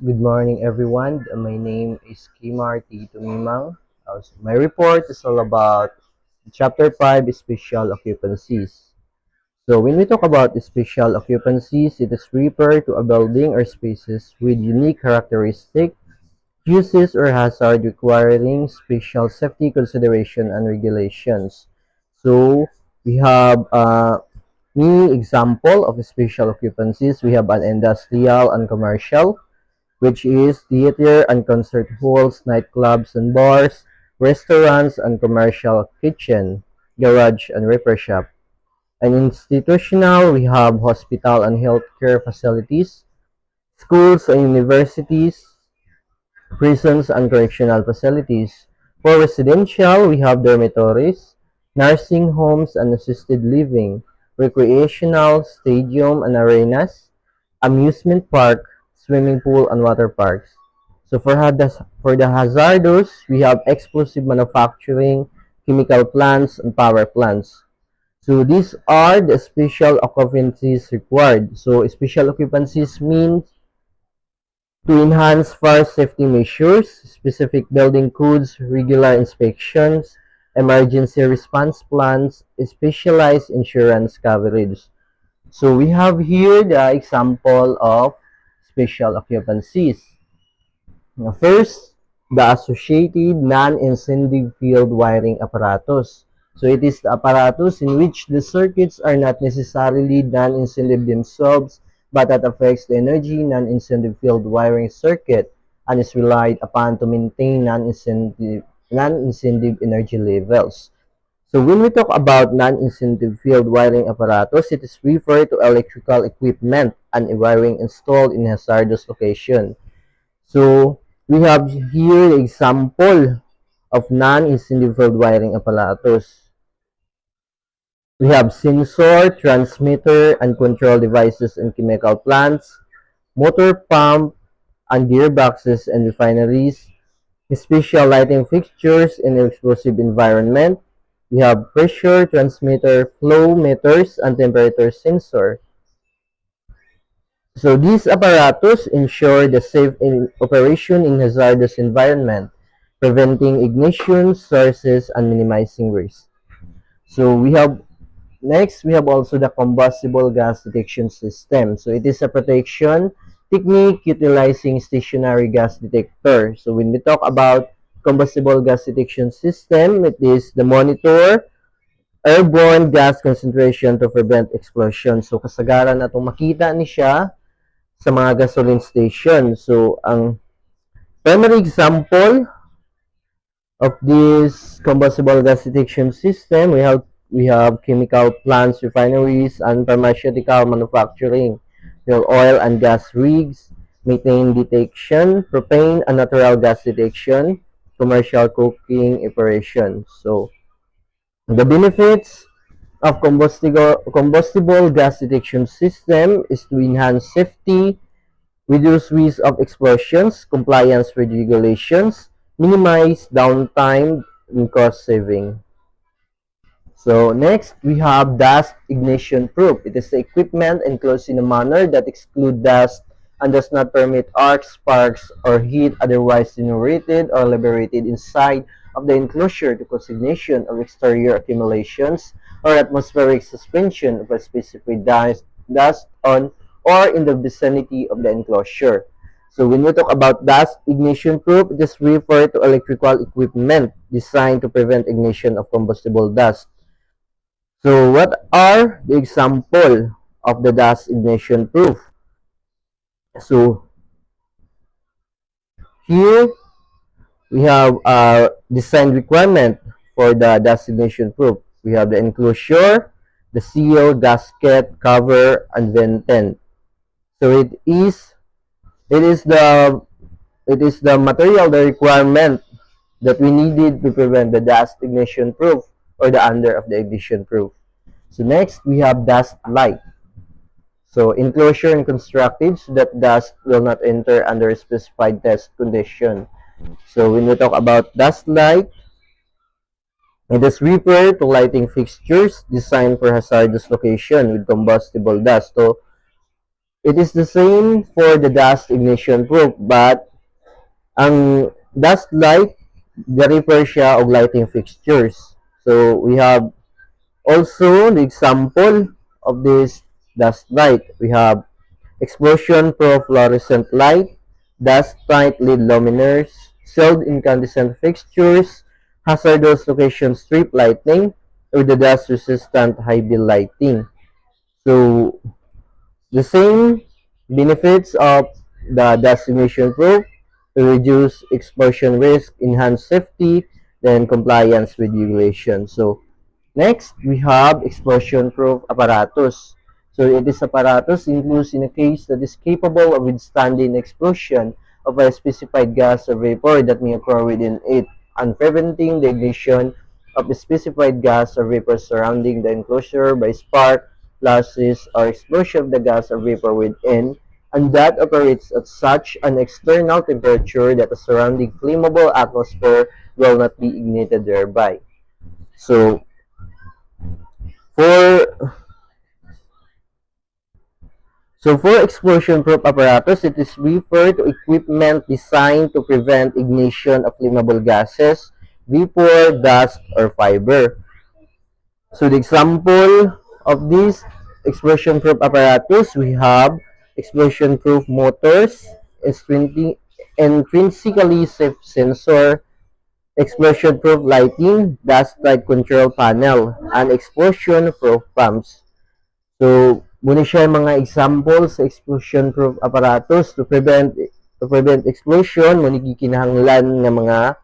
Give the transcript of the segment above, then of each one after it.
Good morning, everyone. My name is Kimar T. Tumimang. My report is all about Chapter 5, Special Occupancies. So, when we talk about special occupancies, it is referred to a building or spaces with unique characteristics, uses, or hazard requiring special safety consideration and regulations. So, we have many example of special occupancies. We have an industrial and commercial, which is theater and concert halls, nightclubs and bars, restaurants and commercial kitchen, garage and repair shop. And institutional, we have hospital and healthcare facilities, schools and universities, prisons and correctional facilities. For residential, we have dormitories, nursing homes and assisted living, recreational, stadium and arenas, amusement park, swimming pool and water parks. So for the hazardous, we have explosive manufacturing, chemical plants, and power plants. So these are the special occupancies required. So special occupancies means to enhance fire safety measures, specific building codes, regular inspections, emergency response plans, specialized insurance coverage. So we have here the example of special occupancies. Now, first, the associated non-incendive field wiring apparatus. So it is the apparatus in which the circuits are not necessarily non-incendive themselves, but that affects the energy non-incendive field wiring circuit and is relied upon to maintain non-incendive energy levels. So when we talk about non-incendive field wiring apparatus, it is referred to electrical equipment and wiring installed in hazardous location. So we have here the example of non-incendive field wiring apparatus. We have sensor, transmitter, and control devices in chemical plants, motor pump, and gearboxes and refineries, special lighting fixtures in explosive environment. We have pressure transmitter, flow meters, and temperature sensor. So these apparatus ensure the safe operation in hazardous environment, preventing ignition sources and minimizing risk. So we have also the combustible gas detection system. So it is a protection technique utilizing stationary gas detector. So when we talk about combustible gas detection system, it is the monitor airborne gas concentration to prevent explosion. So kasagaran na itong makita ni siya sa mga gasoline station. So ang primary example of this combustible gas detection system, we have chemical plants, refineries, and pharmaceutical manufacturing. We have oil and gas rigs, methane detection, propane and natural gas detection, commercial cooking operation. So the benefits of combustible gas detection system is to enhance safety, reduce risk of explosions, compliance with regulations, minimize downtime, and cost saving. So next, we have dust ignition proof. It is the equipment enclosed in a manner that excludes dust and does not permit arcs, sparks, or heat otherwise generated or liberated inside of the enclosure to cause ignition of exterior accumulations or atmospheric suspension of a specific dust on or in the vicinity of the enclosure. So when we talk about dust ignition proof, it is referred to electrical equipment designed to prevent ignition of combustible dust. So what are the example of the dust ignition proof? So here we have a design requirement for the dust ignition proof. We have the enclosure, the seal, gasket, cover, and ventent. So it is the material, the requirement that we needed to prevent the dust ignition proof or the under of the ignition proof. So next we have dust light. So enclosure and constructed so that dust will not enter under a specified test condition. So when we talk about dust light, it is referred to lighting fixtures designed for hazardous location with combustible dust. So It is the same for the dust ignition proof, but ang dust light, refer siya og lighting fixtures. So we have also the example of this dust light. We have explosion-proof fluorescent light, dust-tight lead luminaires, sealed incandescent fixtures, hazardous location strip lighting, or the dust-resistant high beam lighting. So the same benefits of the dust emission proof to reduce explosion risk, enhance safety, then compliance with regulation. So next, we have explosion-proof apparatus. So it is apparatus includes in a case that is capable of withstanding explosion of a specified gas or vapor that may occur within it and preventing the ignition of the specified gas or vapor surrounding the enclosure by spark, flashes, or explosion of the gas or vapor within, and that operates at such an external temperature that the surrounding flammable atmosphere will not be ignited thereby. So for for explosion-proof apparatus, it is referred to equipment designed to prevent ignition of flammable gases, vapor, dust, or fiber. So the example of this explosion-proof apparatus, we have explosion-proof motors, intrinsically safe sensor, explosion-proof lighting, dust light control panel, and explosion-proof pumps. So, muna siya yung mga examples sa explosion-proof apparatus to prevent explosion, muna gikinahanglan ng mga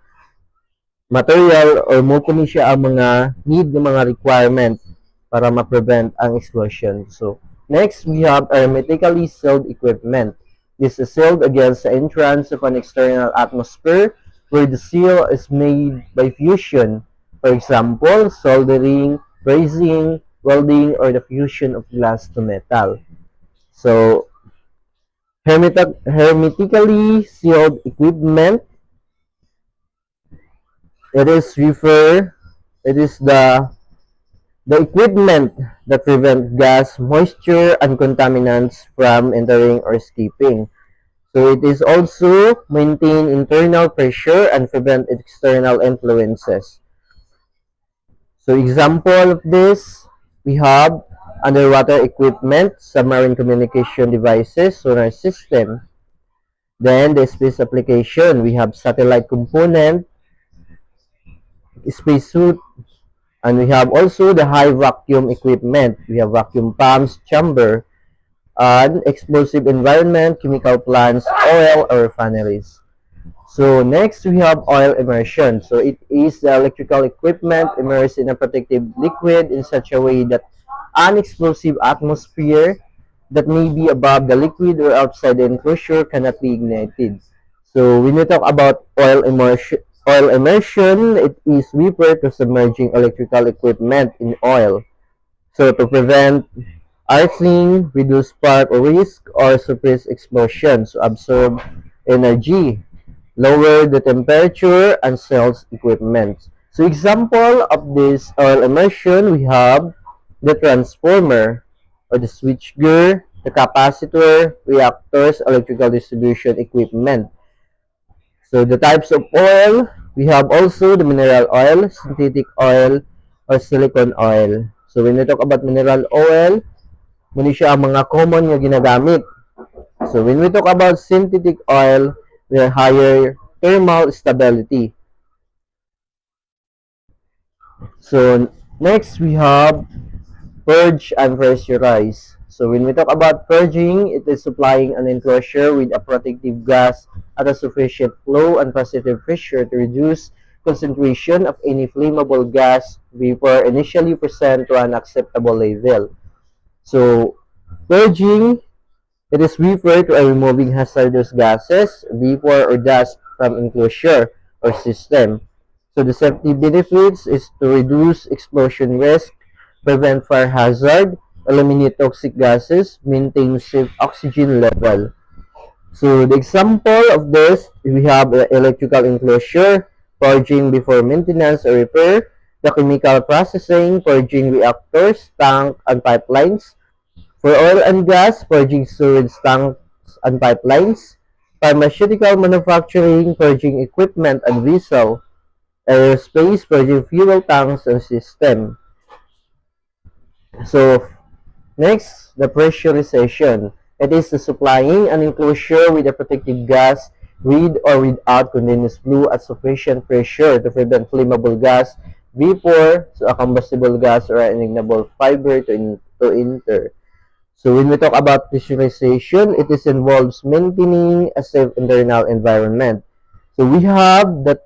material or mo kuni siya ang mga need ng mga requirement para ma-prevent ang explosion. So, next, we have hermetically sealed equipment. This is sealed against the entrance of an external atmosphere where the seal is made by fusion. For example, soldering, brazing, welding, or the fusion of glass to metal. So, hermetically sealed equipment, it is the equipment that prevent gas, moisture, and contaminants from entering or escaping. So it is also maintain internal pressure and prevent external influences. So example of this, we have underwater equipment, submarine communication devices, sonar system. Then the space application, we have satellite component, spacesuit, and we have also the high vacuum equipment. We have vacuum pumps, chamber, and explosive environment, chemical plants, oil, or refineries. So next we have oil immersion. So it is the electrical equipment immersed in a protective liquid in such a way that an explosive atmosphere that may be above the liquid or outside the enclosure cannot be ignited. So when we talk about oil immersion, it is referred to submerging electrical equipment in oil. So to prevent arcing, reduce spark or risk, or suppress explosion, so absorb energy, lower the temperature, and sells equipment. So example of this oil immersion, we have the transformer or the switchgear, the capacitor, reactors, electrical distribution equipment. So the types of oil, we have also the mineral oil, synthetic oil, or silicone oil. So when we talk about mineral oil, muna siya ang mga common nga ginagamit. So when we talk about synthetic oil, we have higher thermal stability. So next we have purge and pressurize. So when we talk about purging, it is supplying an enclosure with a protective gas at a sufficient flow and positive pressure to reduce concentration of any flammable gas vapor initially present to an acceptable level. So purging, it is referred to removing hazardous gases, vapor, or dust from enclosure or system. So the safety benefits is to reduce explosion risk, prevent fire hazard, eliminate toxic gases, maintain safe oxygen level. So the example of this, we have the electrical enclosure, purging before maintenance or repair, the chemical processing, purging reactors, tank, and pipelines, For oil and gas, purging storage tanks and pipelines. Pharmaceutical manufacturing, purging equipment and vessel. Aerospace, purging fuel tanks and system. So, next, the pressurization. It is the supplying an enclosure with a protective gas with or without continuous flue at sufficient pressure to prevent flammable gas, vapor, so a combustible gas or an ignible fiber to enter. So when we talk about pressurization, it is involves maintaining a safe internal environment. So we have the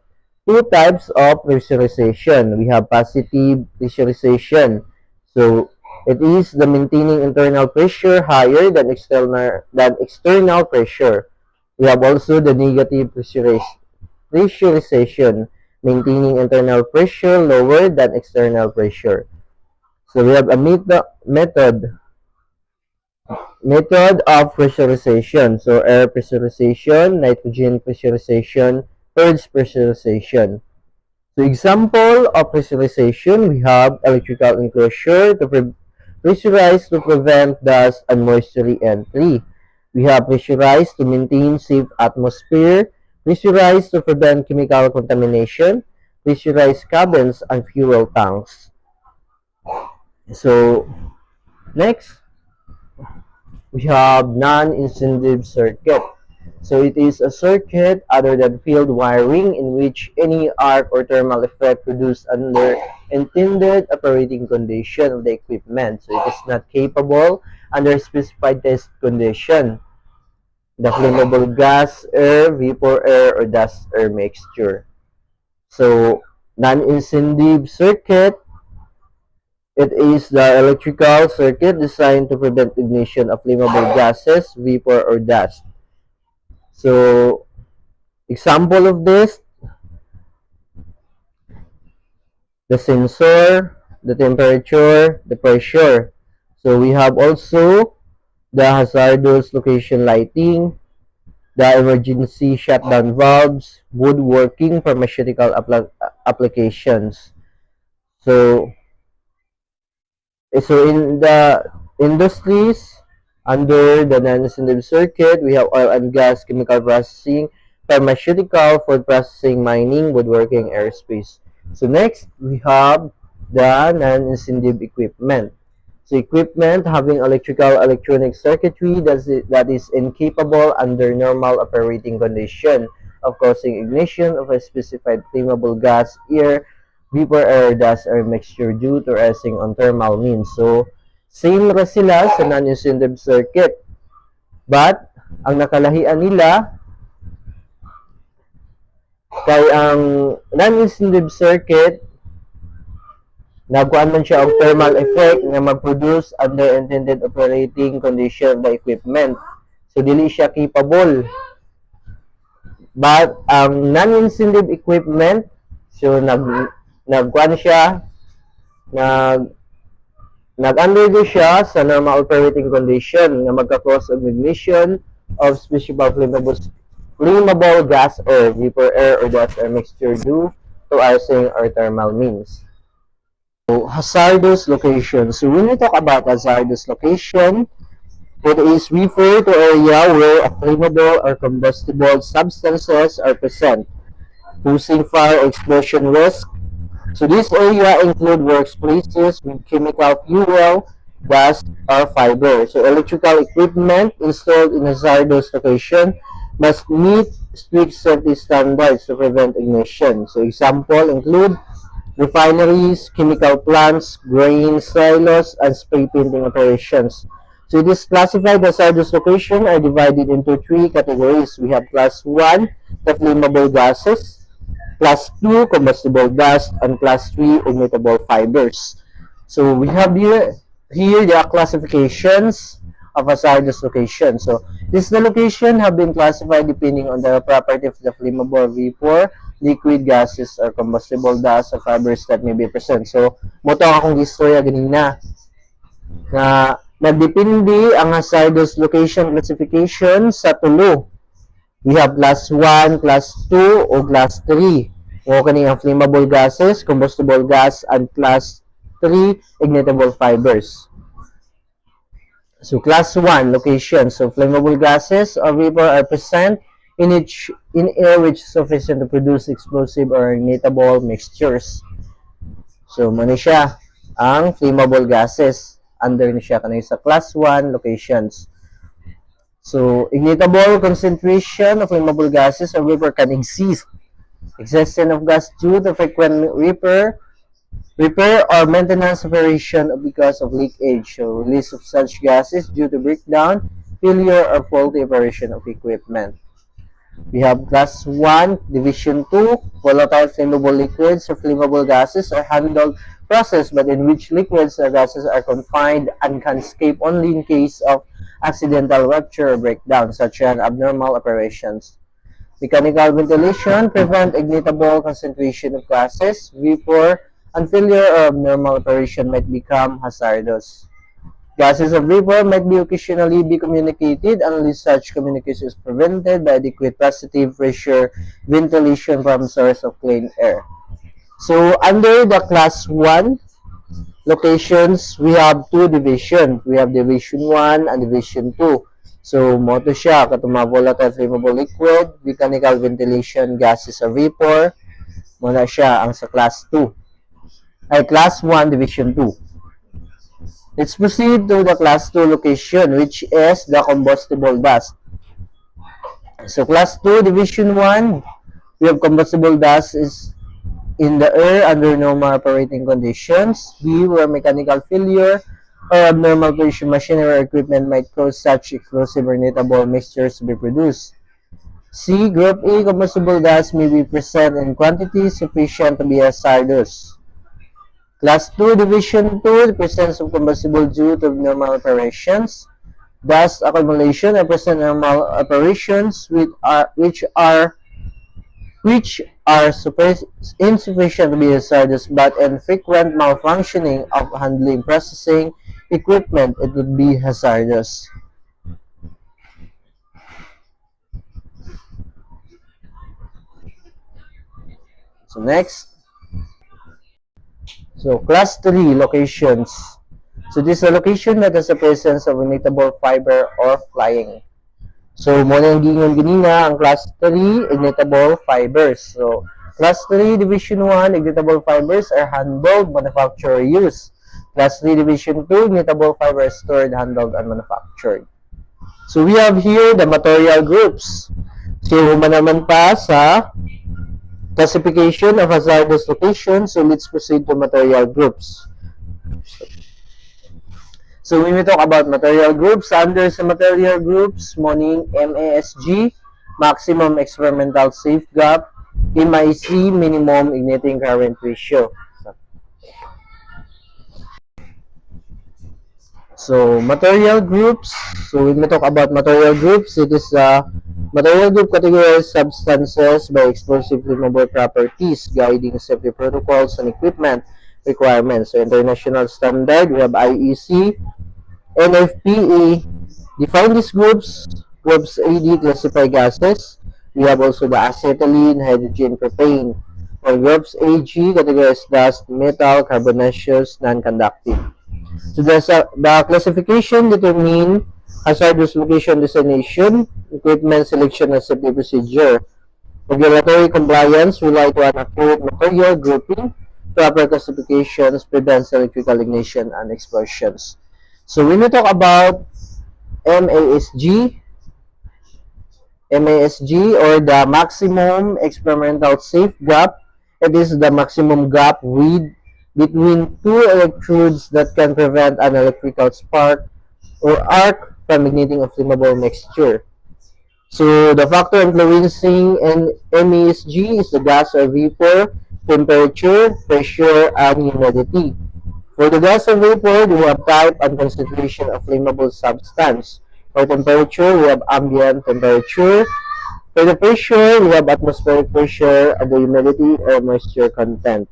two types of pressurization. We have positive pressurization. So it is the maintaining internal pressure higher than external pressure. We have also the negative pressurization, maintaining internal pressure lower than external pressure. So we have a method of pressurization. So air pressurization, nitrogen pressurization, purge pressurization. So example of pressurization, we have electrical enclosure to pressurize to prevent dust and moisture entry. We have pressurized to maintain safe atmosphere, pressurized to prevent chemical contamination, pressurized cabins and fuel tanks. So next, we have non-incendive circuit. So it is a circuit other than field wiring in which any arc or thermal effect produced under intended operating condition of the equipment. So it is not capable under specified test condition. The flammable gas, air, vapor air, or dust air mixture. So non-incendive circuit, it is the electrical circuit designed to prevent ignition of flammable gases, vapor, or dust. So, example of this, the sensor, the temperature, the pressure. So, we have also the hazardous location lighting, the emergency shutdown valves, woodworking, pharmaceutical applications. So, So in the industries, under the non-incentive circuit, we have oil and gas, chemical processing, pharmaceutical, food processing, mining, woodworking, aerospace. So next, we have the non-incentive equipment. So equipment having electrical electronic circuitry that is incapable under normal operating condition of causing ignition of a specified flammable gas, air, vapor, air, dust, or mixture due to rising on thermal means. So, same ra sila sa non-incentive circuit. But, ang nakalahian nila, kay ang non-incentive circuit, nagkuhan man siya og thermal effect na mag-produce under intended operating condition of the equipment. So, dili siya capable. But, ang non-incentive equipment, so, nagkuhan siya, nag-undergo siya sa normal operating condition nga magka-cause of ignition of specific flammable gas or vapor air or dust air mixture due to arcing or thermal means. So, hazardous location. So, when we talk about hazardous location, it is referred to area where a flammable or combustible substances are present, posing fire or explosion risk. So this area include workplaces with chemical fuel, gas, or fiber. So electrical equipment installed in hazardous location must meet strict safety standards to prevent ignition. So example include refineries, chemical plants, grain silos, and spray painting operations. So this classified hazardous location are divided into three categories. We have class 1, the flammable gases, class 2, combustible gas, and class 3, ignitable fibers. So we have here the classifications of hazardous location. So this the location have been classified depending on the property of the flammable vapor, liquid gases, or combustible dust or fibers that may be present. So moto akong istorya ganina na nagdepende ang hazardous location classification sa tulo. We have class 1, class 2, o class 3. O kaning ang flammable gases, combustible gas, and class 3, ignitable fibers. So class 1 locations. So flammable gases or vapor are present in air which is sufficient to produce explosive or ignitable mixtures. So muna siya ang flammable gases. Under ni siya kanay sa class 1 locations. So ignitable concentration of flammable gases or vapor can exist. Existence of gas due to frequent repair or maintenance operation because of leakage. So release of such gases due to breakdown, failure, or faulty operation of equipment. We have class 1, division 2, volatile flammable liquids or flammable gases are handled process but in which liquids or gases are confined and can escape only in case of accidental rupture or breakdown, such as abnormal operations. Mechanical ventilation prevent ignitable concentration of gases, vapor, and failure or abnormal operation might become hazardous. Gases of vapor might be occasionally be communicated unless such communication is prevented by adequate positive pressure ventilation from source of clean air. So under the class 1 locations, we have two division. We have division 1 and division 2. So mo to siya katong mga volatile flammable liquid, mechanical ventilation gases or vapor, mo na siya ang sa class 2. Ay class 1 division 2. Let's proceed to the class 2 location, which is the combustible dust. So class 2 division 1, we have combustible dust is in the air under normal operating conditions. B, where mechanical failure or abnormal operation machinery or equipment might cause such explosive or ignitable mixtures to be produced. C, group A, combustible dust may be present in quantities sufficient to be hazardous. Class 2, Division 2, the presence of combustible due to abnormal operations. Dust accumulation or present normal operations which are insufficient to be hazardous but infrequent malfunctioning of handling processing equipment, it would be hazardous. So next. So class 3 locations. So this is a location that has the presence of ignitable fiber or flying. So muna yung gingon ganina ang class 3 ignitable fibers. So class 3 division 1 ignitable fibers are handled, manufactured, or used. Class 3 division 2 ignitable fibers stored, handled, and manufactured. So we have here the material groups. So naman pa sa classification of hazardous locations. So let's proceed to material groups. So when we talk about material groups, under sa material groups, morning MASG, maximum experimental safe gap, MIC, minimum igniting current ratio. So material groups, so when we talk about material groups, it is material group categorized substances by explosive flammable properties, guiding safety protocols and equipment requirements. So international standard, we have IEC, NFPA, define these groups. Groups AD classify gases. We have also the acetylene, hydrogen, propane. For groups AG, categorize dust, metal, carbonaceous, non-conductive. So the classification determine hazardous location designation, equipment selection and safety procedure. Regulatory compliance rely to an accurate material grouping, proper classifications, prevents electrical ignition and explosions. So when we talk about MASG or the maximum experimental safe gap, it is the maximum gap width between two electrodes that can prevent an electrical spark or arc from igniting a flammable mixture. So the factor influencing MASG is the gas or vapor, temperature, pressure, and humidity. For the gas or vapor, we have type and concentration of flammable substance. For temperature, we have ambient temperature. For the pressure, we have atmospheric pressure and the humidity or moisture content.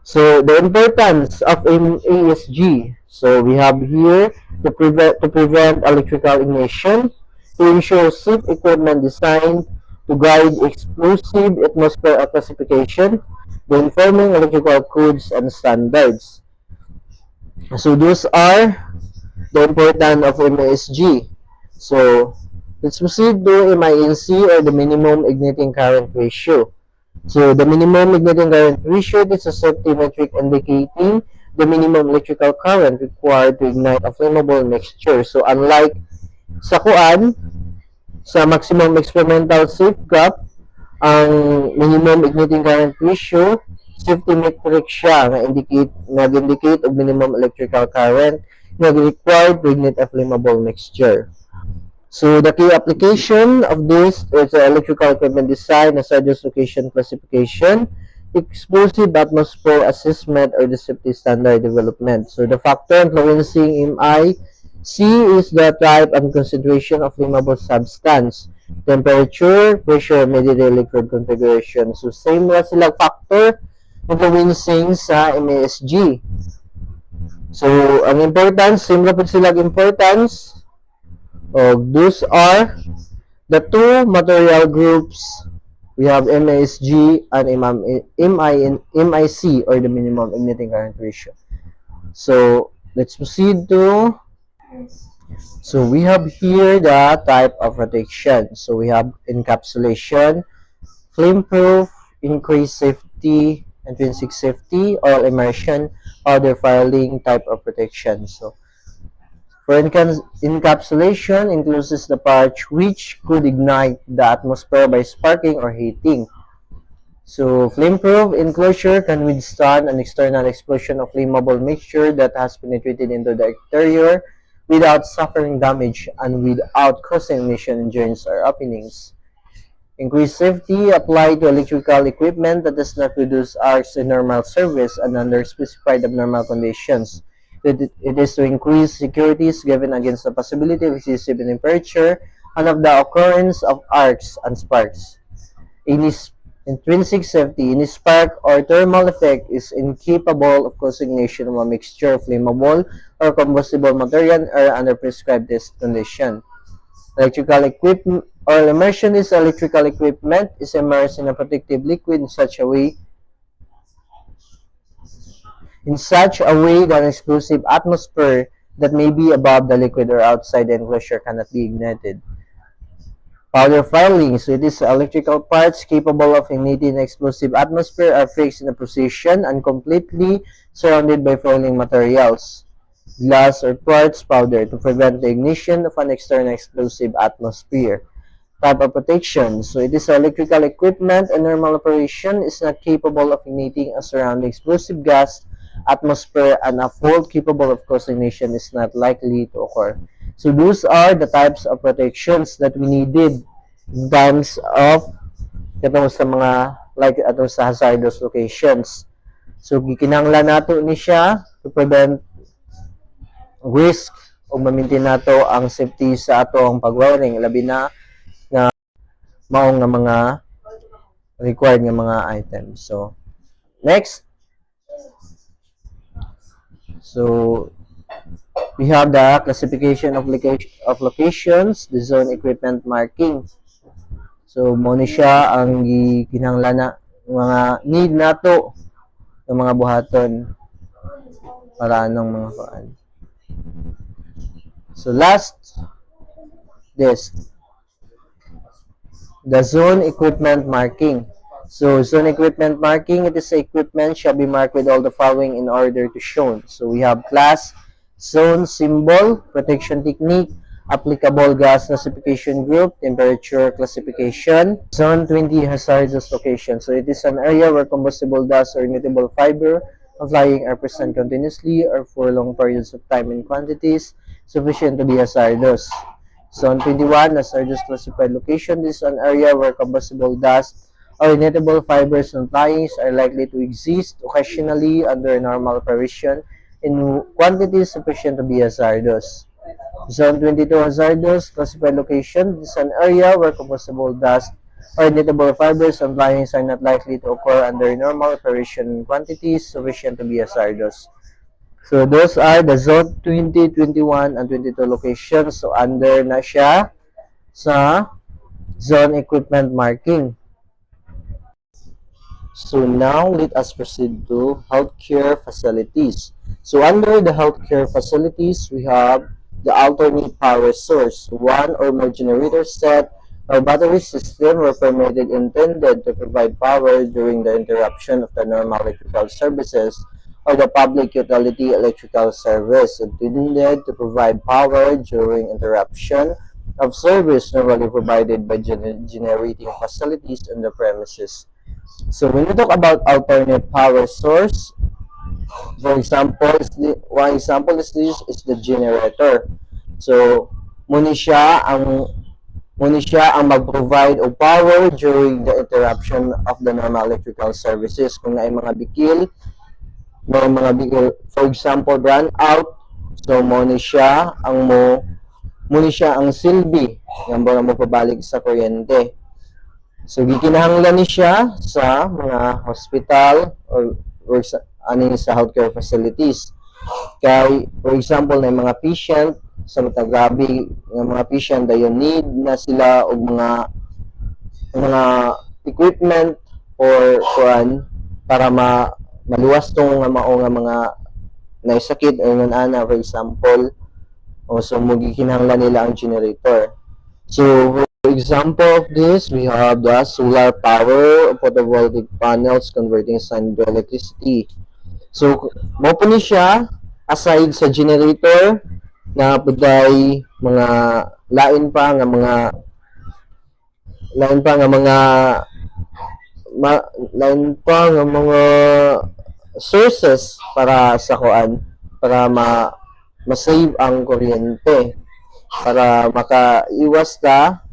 So the importance of MASG. So we have here to prevent electrical ignition, to ensure safe equipment design, to guide explosive atmosphere classification, to informing electrical codes and standards. So those are the importance of MASG. So, let's proceed to MINC, or the minimum igniting current ratio. So, the minimum igniting current ratio is a safety metric indicating the minimum electrical current required to ignite a flammable mixture. So, unlike sa kuan, sa maximum experimental safe gap, ang minimum igniting current ratio, safety metric siya nga nag-indicate og minimum electrical current na required to ignite a flammable mixture. So the key application of this is electrical equipment design, hazardous location classification, explosive atmosphere assessment, or the safety standard development. So the factor influencing MIC is the type and concentration of flammable substance, temperature, pressure, medium liquid configuration. So same na sila factor influencing sa MASG. So ang importance, same na po sila importance. Those are the two material groups. We have MASG and MIC, or the minimum igniting current ratio. So let's proceed to. So we have here the type of protection. So we have encapsulation, flame-proof, increased safety, intrinsic safety, oil immersion, powder filing type of protection. So for encapsulation, includes the parts which could ignite the atmosphere by sparking or heating. So, flame-proof enclosure can withstand an external explosion of flammable mixture that has penetrated into the exterior without suffering damage and without causing emission injuries or openings. Increased safety applied to electrical equipment that does not produce arcs in normal service and under specified abnormal conditions. It is to increase securities given against the possibility of excessive temperature and of the occurrence of arcs and sparks. Intrinsic safety, any spark or thermal effect is incapable of causing ignition of a mixture of flammable or combustible material or under prescribed test condition. Electrical equipment or immersion is electrical equipment is immersed in a protective liquid in such a way that an explosive atmosphere that may be above the liquid or outside the enclosure cannot be ignited. Powder filing, so it is electrical parts capable of igniting an explosive atmosphere are fixed in a position and completely surrounded by foiling materials, glass or quartz powder, to prevent the ignition of an external explosive atmosphere. Type of protection, so it is electrical equipment and normal operation is not capable of igniting a surrounding explosive gas atmosphere, and a fault capable of causing ignition is not likely to occur. So those are the types of protections that we needed in times of katong sa mga like atong sa hazardous locations. So gikinahanglan nato ni siya to prevent risk o ma-maintain nato ang safety sa atong pag-wiring, labi na nga mao nga mga required nga mga items. So next, so we have the classification of locations, the zone equipment marking. So mo ni siya ang gikinahanglan na mga need nato ng mga buhaton para anong mga kuan. So last, this, the zone equipment marking. So zone equipment marking, it is equipment shall be marked with all the following in order to shown. So we have class, zone, symbol, protection technique, applicable gas classification group, temperature classification. Zone 20, hazardous location. So it is an area where combustible dust or ignitable fiber of flying are present continuously or for long periods of time in quantities sufficient to be hazardous. Zone 21, hazardous classified location. This is an area where combustible dust or ignitable fibers and flyings are likely to exist occasionally under normal operation in quantities sufficient to be hazardous. Zone 22, hazardous classified location. This is an area where combustible dust or ignitable fibers and flyings are not likely to occur under normal operation in quantities sufficient to be hazardous. So those are the zone 20, 21, and 22 locations. So under na siya sa zone equipment marking. So now let us proceed to healthcare facilities. So under the healthcare facilities, we have the alternate power source. One or more generator set or battery system were permitted intended to provide power during the interruption of the normal electrical services or the public utility electrical service intended to provide power during interruption of service normally provided by generating facilities on the premises. So when we talk about alternate power source, for example, one example is this is the generator. So muna siya ang mag-provide of power during the interruption of the normal electrical services. Kung may mga bigil, for example, run out, so muna siya ang silbi ng mga magpabalik sa kuryente. So gikinahanglan ni siya sa mga hospital or sa healthcare facilities. Kay, for example, na mga patient sa matagabi ng mga patient dayon need na sila og mga equipment or kuan para maluwas tong mao nga mga naisakit o ana, for example, o so magikinahanglan nila ang generator. So for example of this, we have the solar power, photovoltaic panels converting sun into electricity. So mo po ni siya aside sa generator na puday mga lain pa nga mga sources para sa kuan para ma-save ang kuryente para makaiwas ka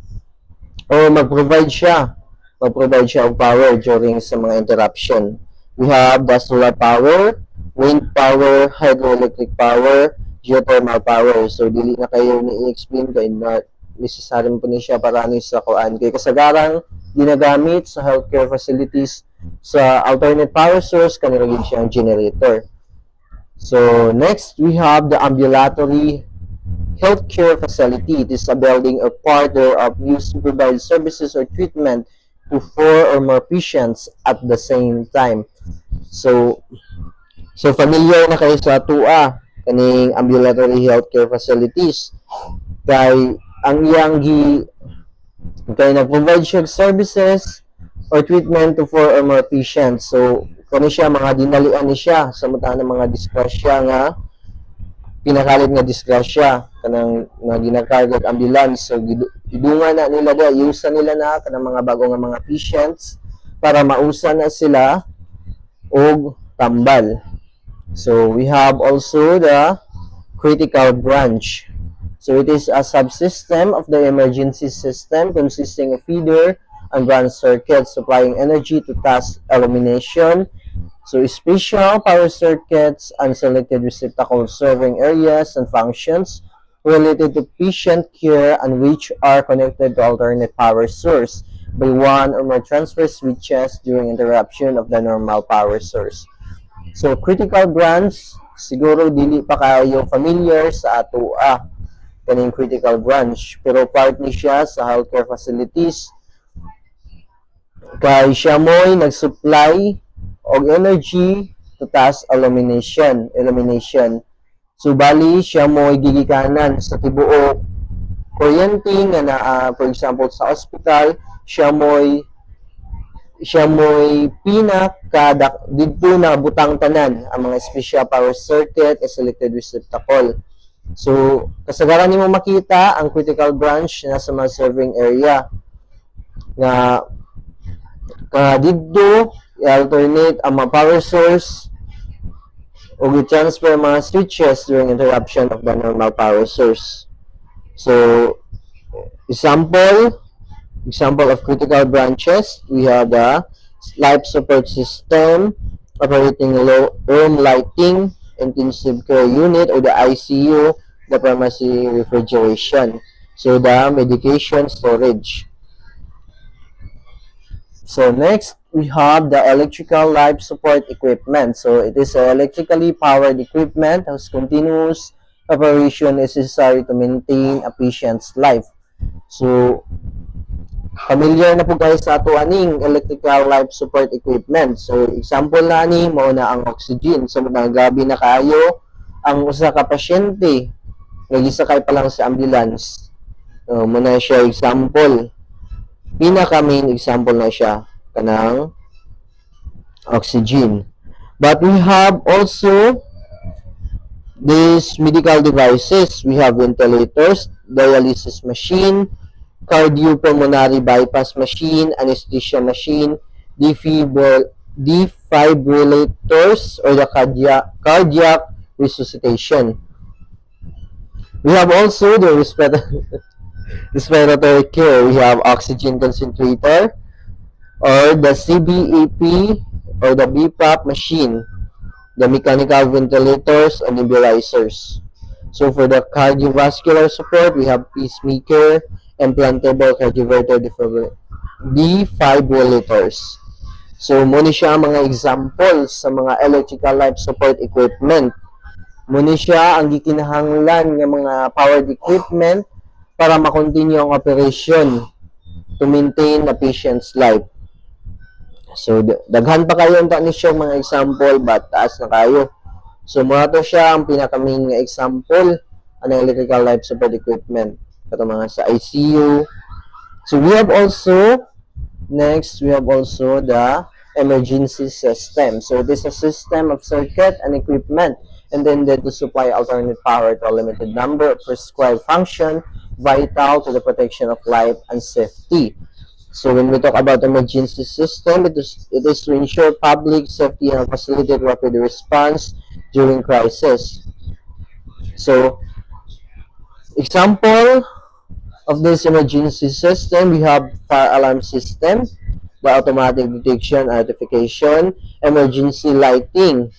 o mag-provide siya of power during sa mga interruption. We have the solar power, wind power, hydroelectric power, geothermal power. So dili na kayo ni-explain kay not necessary po ni siya para ni sa kuan kay kasagarang ginagamit sa healthcare facilities sa alternate power source kanira gid siya ang generator. So next we have the ambulatory healthcare facility. It is a building or part thereof used to provide services or treatment to 4 or more patients at the same time. So familiar na kayo sa TUA kaning ambulatory healthcare facilities kay ang iyang kay nag-provide siya services or treatment to 4 or more patients. So kani siya mga dinalian ni siya sa mata ng mga disgrasya nga pinakalit nga disgrasya kanang mga ginakargag ambulance. So idungan na nila da usa nila na kanang mga bago nga mga patients para mausa na sila og tambal. So we have also the critical branch. So it is a subsystem of the emergency system consisting of feeder and branch circuits supplying energy to task illumination. So special power circuits and selected receptacles serving areas and functions related to patient care and which are connected to alternate power source by one or more transfer switches during interruption of the normal power source. So critical branch, siguro dili pa kayo familiar sa ato kaning critical branch, pero part ni siya sa healthcare facilities kay siya mo'y nag-supply og energy to task illumination. So bali siya mo'y gigikanan sa tibuok kuryente nga na for example sa hospital siya mo'y pinaka didto na butang tanan ang mga special power circuit and selected receptacle. So kasagaran nimo makita ang critical branch na sa mga serving area nga didto alternate ang mga power source o i-transfer mga switches during interruption of the normal power source. So example of critical branches, we have the life support system, operating room lighting, intensive care unit or the ICU, the pharmacy refrigeration. So the medication storage. So next, we have the electrical life support equipment. So it is an electrically powered equipment whose continuous operation is necessary to maintain a patient's life. So familiar na po guys sa ato aning electrical life support equipment. So example na ni mao na ang oxygen. So nagabi na kayo ang usa ka pasyente nagisakay pa lang sa ambulance. Muna siya example. Pinaka main example na siya kanang oxygen. But we have also these medical devices. We have ventilators, dialysis machine, cardiopulmonary bypass machine, anesthesia machine, defibrillators, or the cardiac resuscitation. We have also the respiratory care. We have oxygen concentrator, or the CBEP, or the BPAP machine, the mechanical ventilators and nebulizers. So for the cardiovascular support, we have pacemaker, implantable cardioverter defibrillators. So muna siya mga examples sa mga electrical life support equipment. Muna siya ang gikinahanglan ng mga powered equipment para makontinue ang operation to maintain the patient's life. So, daghan pa kayo ang ni siya mga example, but taas na kayo. So, muna to siya ang pinaka-main nga example ang electrical life support equipment. Kato mga sa ICU. So, we have also the emergency system. So, it is a system of circuit and equipment intended to supply alternate power to a limited number of prescribed function vital to the protection of life and safety. So when we talk about emergency system, it is to ensure public safety and facilitate rapid response during crisis. So, example of this emergency system, we have fire alarm system, the automatic detection and notification, emergency lighting,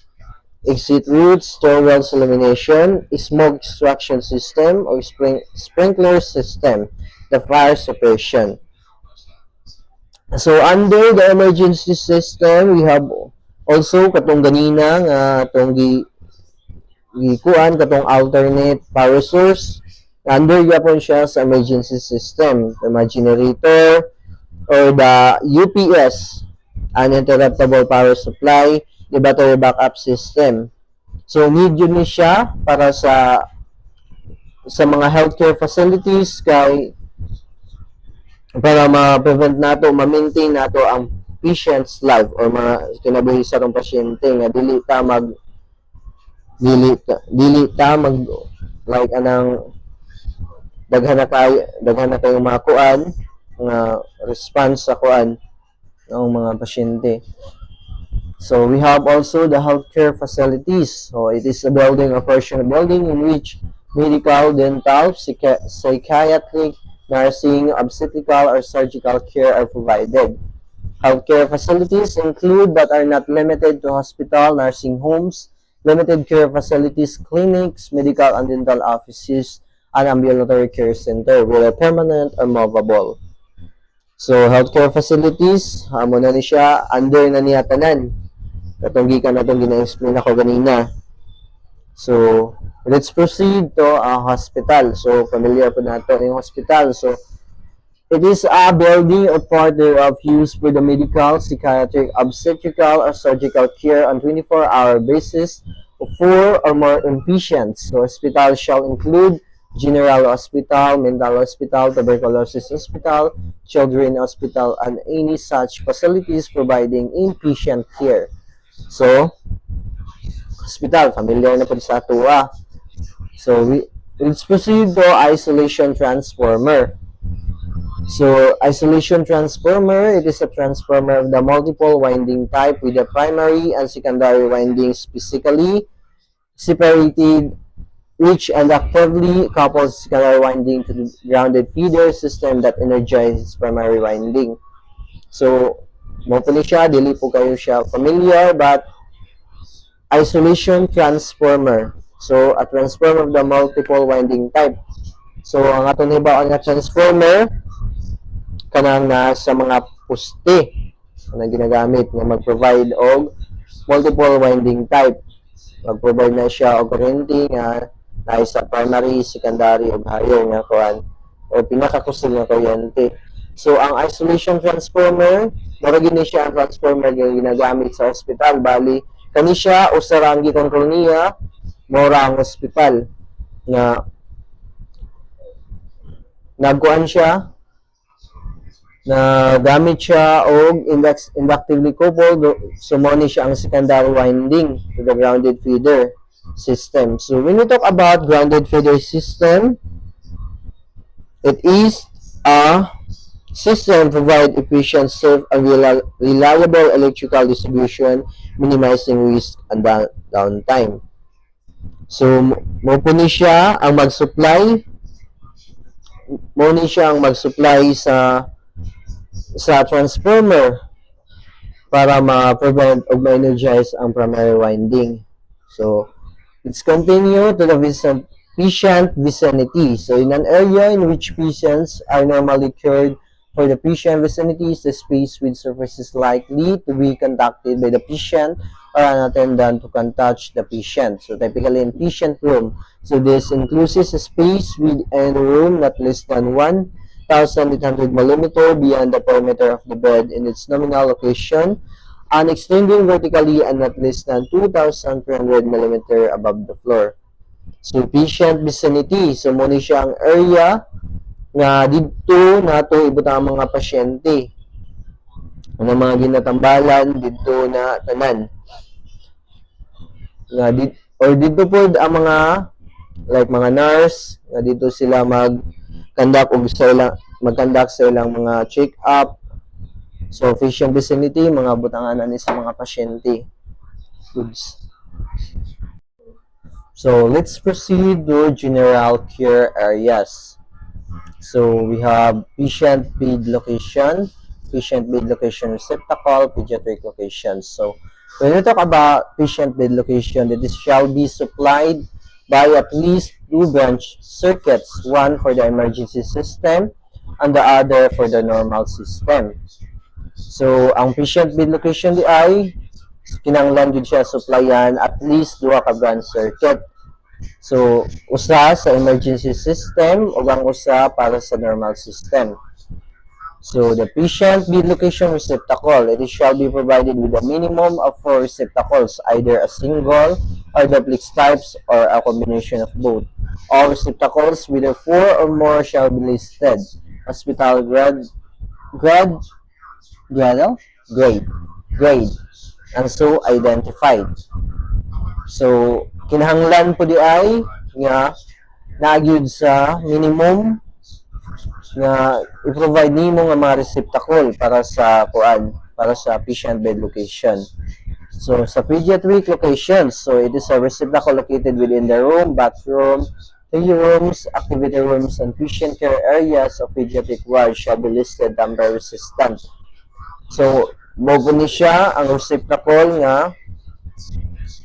exit routes, stairwells illumination, smoke extraction system, or sprinkler system, the fire suppression. So, under the emergency system, we have also katong ganina nga atong gikuan katong alternate power source. Under yapon siya sa emergency system, the generator or the UPS, uninterruptible power supply, the battery backup system. So, need yun ni siya para sa mga healthcare facilities kay para ma-prevent nato, ma-maintain nato ang patient's life or mga kinabuhi sa tong pasyente nga dili ta mag like anang daghan na kayong mga kuan nga response sa kuan ng mga pasyente. So we have also the healthcare facilities. So it is a building, a portion of building in which medical, dental, psychiatric, nursing, obstetrical, or surgical care are provided. Healthcare facilities include but are not limited to hospital, nursing homes, limited care facilities, clinics, medical and dental offices, and ambulatory care center, whether permanent or movable. So, healthcare facilities, muna ni siya, under na niya tanan. Katong gikan na itong gina-explain ako ganina. So, let's proceed to a hospital. So, familiar po nato yung hospital. So, it is a building or part thereof used for the medical, psychiatric, obstetrical, or surgical care on 24-hour basis of 4 or more inpatients. So, hospital shall include general hospital, mental hospital, tuberculosis hospital, children hospital, and any such facilities providing inpatient care. So, hospital, familiar na po sa atua. So, let's proceed to isolation transformer. So, isolation transformer, it is a transformer of the multiple winding type with the primary and secondary windings physically separated, which and actively couples secondary winding to the grounded feeder system that energizes primary winding. So, mo po ni siya, dili po kayo siya familiar, but isolation transformer. So, a transformer of the multiple winding type. So, ang atong hibaon nga transformer, kanang sa mga poste na ginagamit na mag-provide og multiple winding type. Mag-provide na siya og kuryente nga na sa primary, secondary, ug higher nga kuan o pinakakusog nga kuryente. So, ang isolation transformer, mura gini siya ang transformer nga ginagamit sa hospital. Bali, kani siya, usa ra ang gikontrol niya, mura ang hospital nga nagkuan siya na gamit siya og inductively coupled, so mo ni siya ang secondary winding to the grounded feeder system. So when we talk about grounded feeder system, it is a system provide efficient, safe, and reliable electrical distribution, minimizing risk and downtime. So mo po ni siya ang mag-supply, mo ni siya ang mag-supply sa transformer para ma-prevent o ma-energize ang primary winding. So, let's continue to the patient vicinity. So, in an area in which patients are normally cured for the patient vicinity is the space with surfaces likely to be contacted by the patient or an attendant who can touch the patient. So, typically in patient room. So, this includes a space within the room not less than 1,800 millimeter beyond the perimeter of the bed in its nominal location and extending vertically and not less than 2,300 millimeter above the floor. So, patient vicinity. So, muna siya ang area nga dito nato ibutang ang mga pasyente. Ang mga ginatambalan dito na tanan. Nga dito po ang mga like mga nurse nga dito sila mag-conduct sa ilang mga check-up. So, patient vicinity, mga butangan ani sa mga pasyente. Goods. So, let's proceed to general care areas. So, we have patient bed location receptacle, pediatric location. So, when we talk about patient bed location, it shall be supplied by at least 2 branch circuits, one for the emergency system and the other for the normal system. So, ang patient bed location di ay kinahanglan gid siya supplyan at least 2 ka branch circuit. So, usa sa emergency system ug ang usa para sa normal system. So, the patient bed location receptacle, it shall be provided with a minimum of 4 receptacles, either a single or duplex types or a combination of both. All receptacles with 4 or more shall be listed. Hospital grade, and so identified. So, kinahanglan po di ay nga nagyud sa minimum nga i-provide nimo nga mga receptacle para sa patient bed location. So, sa pediatric location, so it is a receptacle located within the room, bathroom, play rooms, activity rooms, and patient care areas of pediatric ward shall be listed tamper resistant. So, mo ni siya ang receptacle nga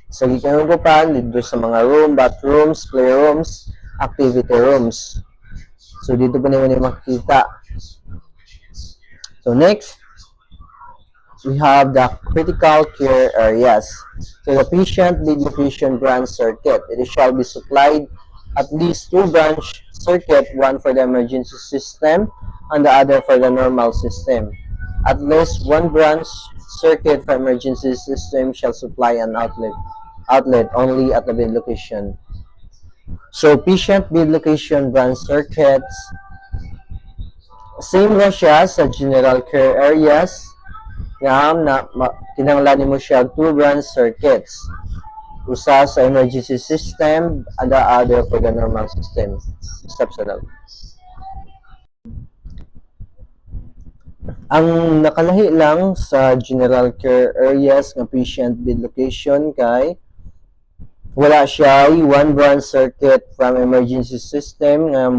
sa gikanugupan dito sa mga room, bathrooms, playrooms, activity rooms. So, dito pa naman yung makikita. So, next, we have the critical care areas. So, the patient bed location branch circuit. It shall be supplied at least 2 branch circuit, one for the emergency system and the other for the normal system. At least 1 branch circuit for emergency system shall supply an outlet only at the bed location. So, patient bed location branch circuits, same na siya sa general care areas. Kinahanglan mo siya 2 branch circuits. Usa sa emergency system and the other for the normal system. Stop sa log. Ang nakalahi lang sa general care areas ng patient bed location kay wala siya 1 branch circuit from emergency system nga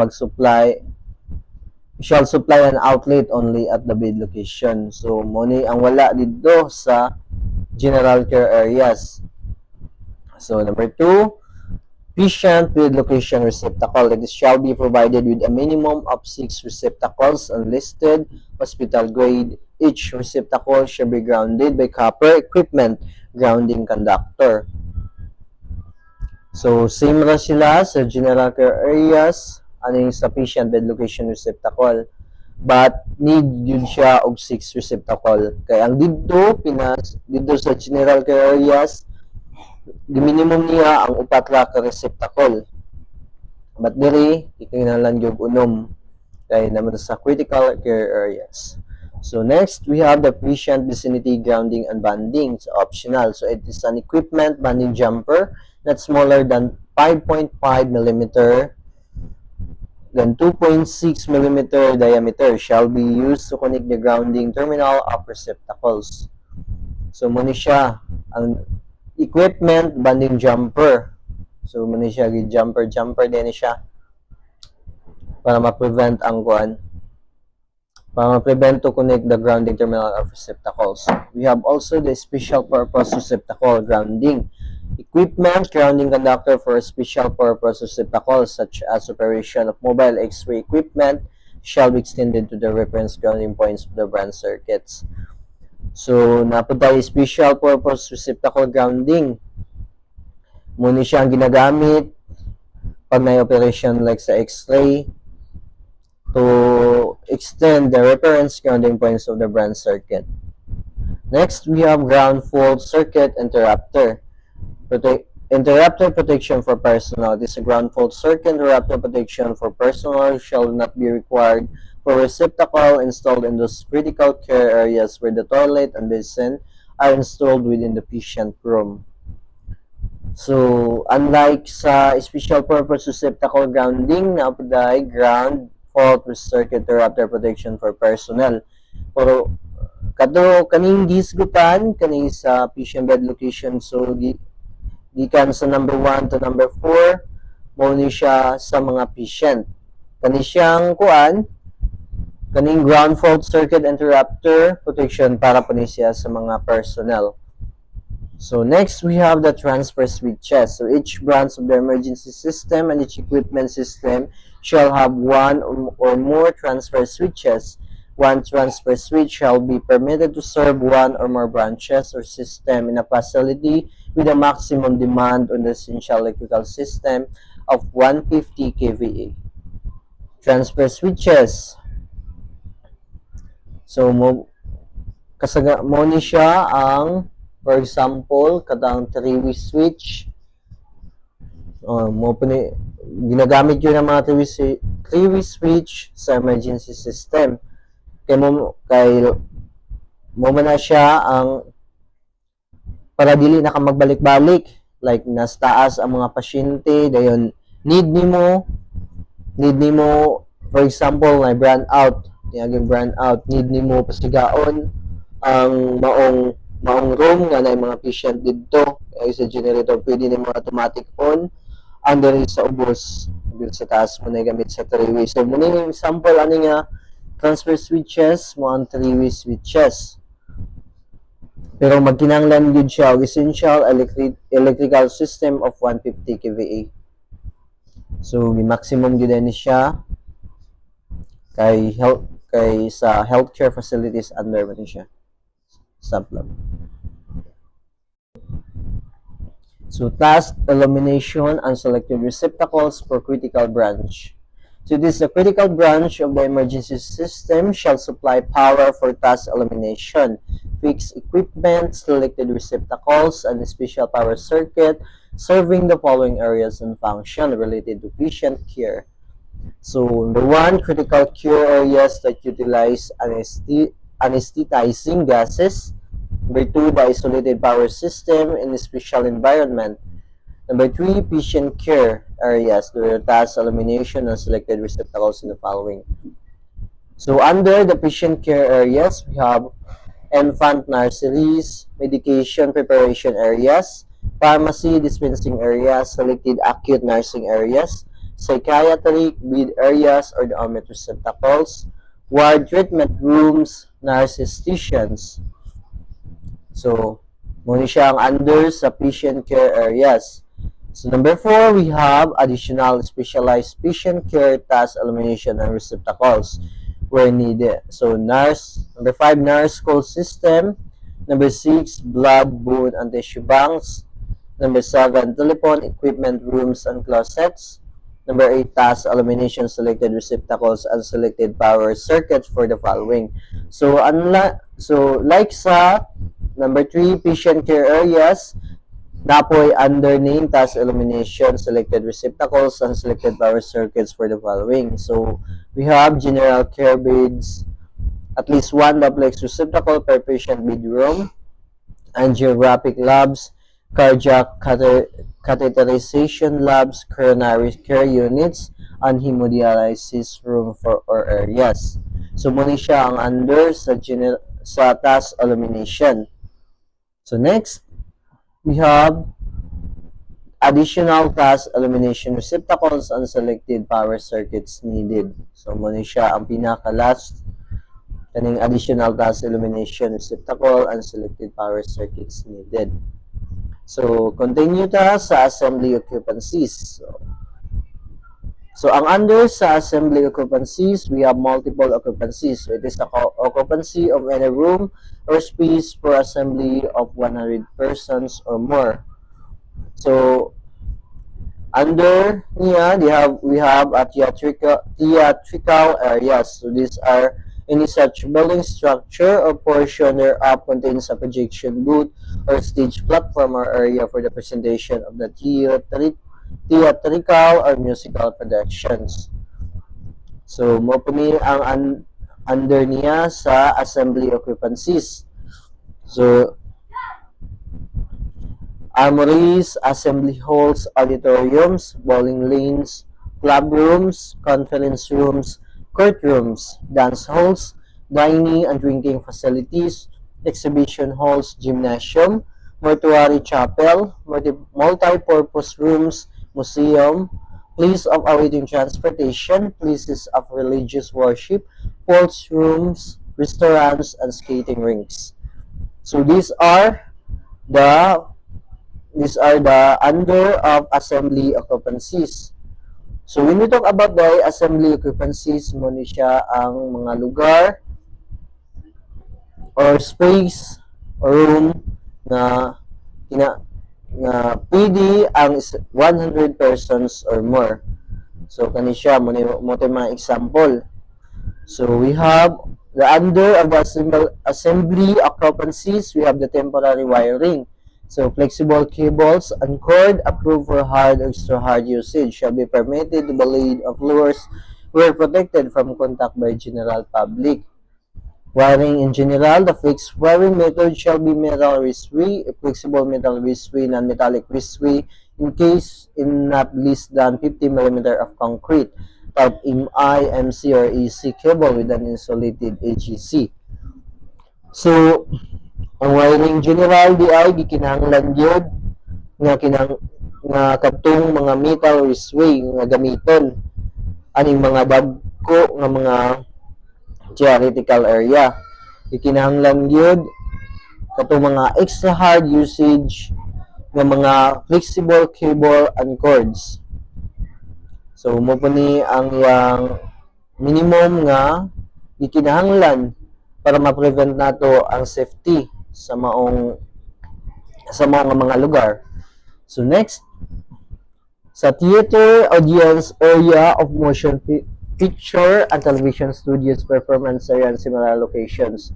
shall supply an outlet only at the bed location. So, muni ang wala dito sa general care areas. So, number 2, patient bed location receptacle. It shall be provided with a minimum of 6 receptacles unlisted, hospital grade. Each receptacle shall be grounded by copper equipment grounding conductor. So, same ra sila sa general care areas aning sa patient bed location receptacle. But, need yun siya og 6 receptacle. Kaya ang dito sa general care areas, the minimum niya ang 4 ka receptacle. But diri, ikinahanglan gyud unom. Kaya naman sa critical care areas. So next, we have the patient vicinity grounding and banding. So optional. So it is an equipment banding jumper that's smaller than 5.5 millimeter then 2.6 millimeter diameter shall be used to connect the grounding terminal of receptacles. So muna siya ang equipment banding jumper. So muna siya jumper din siya para ma-prevent ang kuan, para ma-prevent to connect the grounding terminal of receptacles. We have also the special purpose receptacle grounding equipment grounding conductor for special purpose receptacles such as operation of mobile X-ray equipment shall be extended to the reference grounding points of the branch circuits. So napunta yung special purpose receptacle grounding. Muna siya ang ginagamit pag may operation like sa X-ray to extend the reference grounding points of the branch circuit. Next, we have ground fault circuit interrupter. Interrupter protection for personnel. This ground fault circuit interrupter protection for personnel shall not be required for receptacle installed in those critical care areas where the toilet and basin are installed within the patient room. So, unlike sa special purpose receptacle grounding, naapday ground fault with circuit interrupter protection for personnel. Pero kadto kaning gisgutan kaning sa patient bed location, so gikan sa number 1 to number 4 mo ni siya sa mga patient. Kani siyang kuan kaning ground fault circuit interrupter protection para pa ni siya sa mga personnel. So next, we have the transfer switches. So each branch of the emergency system and each equipment system shall have one or more transfer switches. One transfer switch shall be permitted to serve one or more branches or system in a facility with a maximum demand on the essential electrical system of 150 kVA. Transfer switches. So mo ni siya ang, for example, kadang 3-way switch. Ginagamit yun ng mga 3-way switch sa emergency system. Kaya mo na siya ang para dili na ka magbalik-balik. Like, nas taas ang mga pasyente, dayon need nimo, for example, na brand out, need nimo pasigaon ang maong room nga na mga patient dito ay sa generator pwede na mga automatic on ang diri sa ubos dito sa taas mo na gamit sa 3-way. So muna yung example ani nga transfer switches mo ang 3-way switches, pero magkinahanglan gyud siya og essential electrical system of 150 kVA. So maximum gyud ni siya kay sa healthcare facilities under man siya subplan. So, task elimination and selected receptacles for critical branch. So, this is a critical branch of the emergency system shall supply power for task elimination, fixed equipment, selected receptacles, and a special power circuit serving the following areas and function related to patient care. So, number 1, critical care areas that utilize anesthetizing gases. Number 2, the isolated power system in a special environment. Number 3, patient care areas, the task elimination and selected receptacles in the following. So under the patient care areas, we have infant nurseries, medication preparation areas, pharmacy dispensing areas, selected acute nursing areas, psychiatric bed areas or the dormant receptacles, ward treatment rooms, nurses stations. So, muna siya ang under sa patient care areas. So, number 4, we have additional specialized patient care task elimination and receptacles where needed. So, number 5, nurse call system. Number 6, blood, bone, and tissue banks. Number 7, telephone equipment rooms and closets. Number 8, task elimination selected receptacles and selected power circuits for the following. So, like sa number 3, patient care areas, napoy under name task elimination, selected receptacles, and selected power circuits for the following. So, We have general care beds, at least one duplex receptacle per patient bedroom, angiographic labs, cardiac catheterization labs, coronary care units, and hemodialysis room for or areas. So, muna siya ang under sa task illumination. So, next, we have additional task illumination receptacles and selected power circuits needed. So, muna siya ang pinaka-last kaning additional task illumination receptacle and selected power circuits needed. So, continue ta sa assembly occupancies. So, ang under sa assembly occupancies, we have multiple occupancies. So, it is the occupancy of any room or space for assembly of 100 persons or more. So, under niya, we have a theatrical areas. So, these are any such building structure or portion thereof contains a projection booth or stage platform or area for the presentation of the theatrical or musical productions. So, mo po ni ang under niya sa assembly occupancies. So, armories, assembly halls, auditoriums, bowling lanes, club rooms, conference rooms, courtrooms, dance halls, dining and drinking facilities, exhibition halls, gymnasium, mortuary chapel, multi-purpose rooms, museum, place of awaiting transportation, places of religious worship, sports rooms, restaurants, and skating rinks. So these are the under of assembly occupancies. So when we talk about the assembly occupancies, muna siya ang mga lugar or space or room na pwede ang 100 persons or more. So kani siya mo mga example. So we have the under of the assembly occupancies, we have the temporary wiring. So flexible cables and cord approved for hard or extra hard usage shall be permitted to be laid on floors where protected from contact by general public. Wiring in general, the fixed wiring method shall be metal wristway, flexible metal wristway, non-metallic wristway, in case in not less than 50 mm of concrete, type MI, MC, or AC cable with an insulated AGC. So, ang wiring general di ay gikinahanglan gyud nga kadtong mga metal wristway nga gamiton aning mga dagko nga mga theoretical area. Gikinahanglan gyud katong mga extra hard usage ng mga flexible cable and cords. So mo po ni ang yang minimum nga gikinahanglan para ma-prevent nato ang safety sa mga lugar. So next, sa theater, audience area of motion picture and television studios, performance area, and similar locations.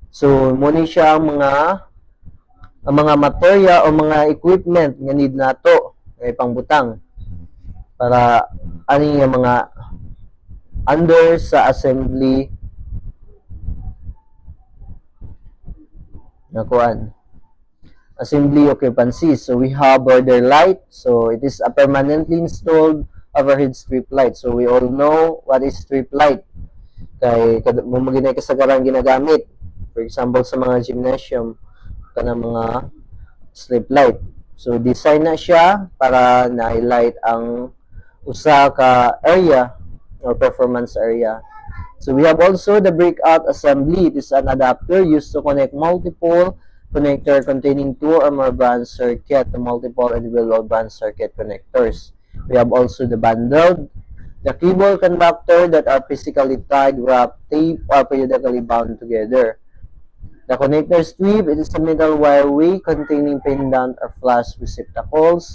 So, muna siya ang mga material o mga equipment nga need nato ay pangbutang para ani yung mga under sa assembly assembly occupancy. So we have border light. So it is a permanently installed overhead strip light. So we all know what is strip light. Kay maginay kasagaran ginagamit. For example, sa mga gymnasium, kanang mga strip light. So design na siya para na-highlight ang usa ka area or performance area. So we have also the breakout assembly. It is an adapter used to connect multiple connector containing two or more branch circuit to multiple individual branch circuit connectors. We have also the bundled, the cable conductor that are physically tied, wrapped, taped, or periodically bound together. The connector strip, it is a metal wireway containing pendant or flash receptacles.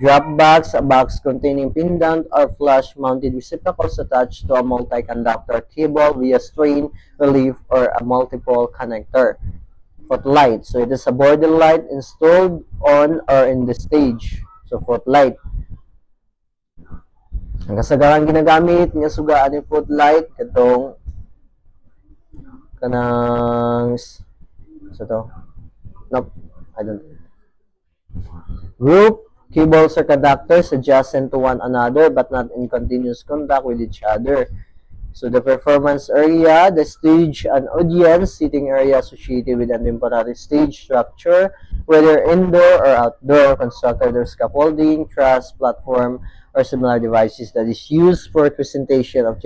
Drop box, a box containing pendant or flash mounted receptacles attached to a multi-conductor cable via strain, relief, or a multiple connector. Footlight. So it is a border light installed on or in the stage. So footlight. Ang kasagaran ginagamit nga sugaan ni footlight katong kanang sa to. Nope, I don't. Group cables or conductors adjacent to one another but not in continuous contact with each other. So the performance area, the stage and audience seating area associated with a temporary stage structure, whether indoor or outdoor, constructed or scaffolding, truss, platform, or similar devices that is used for presentation of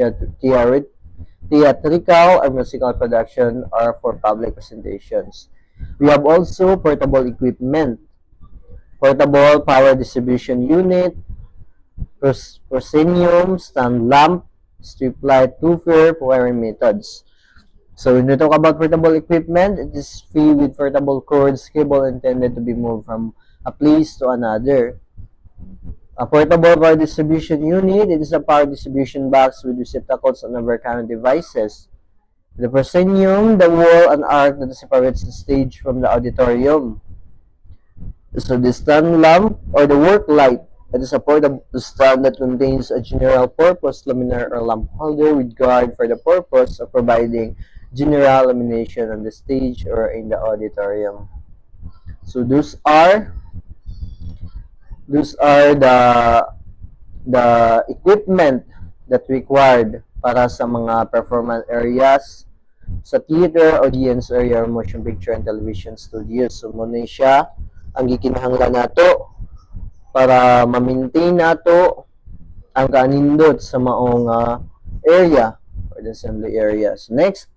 theatrical or musical production or for public presentations. We have also portable equipment, portable power distribution unit, proscenium, stand lamp, strip light, two-fair wiring methods. So when we talk about portable equipment, it is free with portable cords, cable intended to be moved from a place to another. A portable power distribution unit, it is a power distribution box with receptacles on other current devices. The proscenium, the wall and arc that separates the stage from the auditorium. So the stand lamp or the work light, it is a portable stand that contains a general purpose luminaire or lamp holder with guard for the purpose of providing general illumination on the stage or in the auditorium. So those are the equipment that required para sa mga performance areas sa theater, audience area, or motion picture and television studios. So muna siya ang gikinahanglan nato para ma-maintain nato ang kanindot sa maong area or the assembly areas. Next,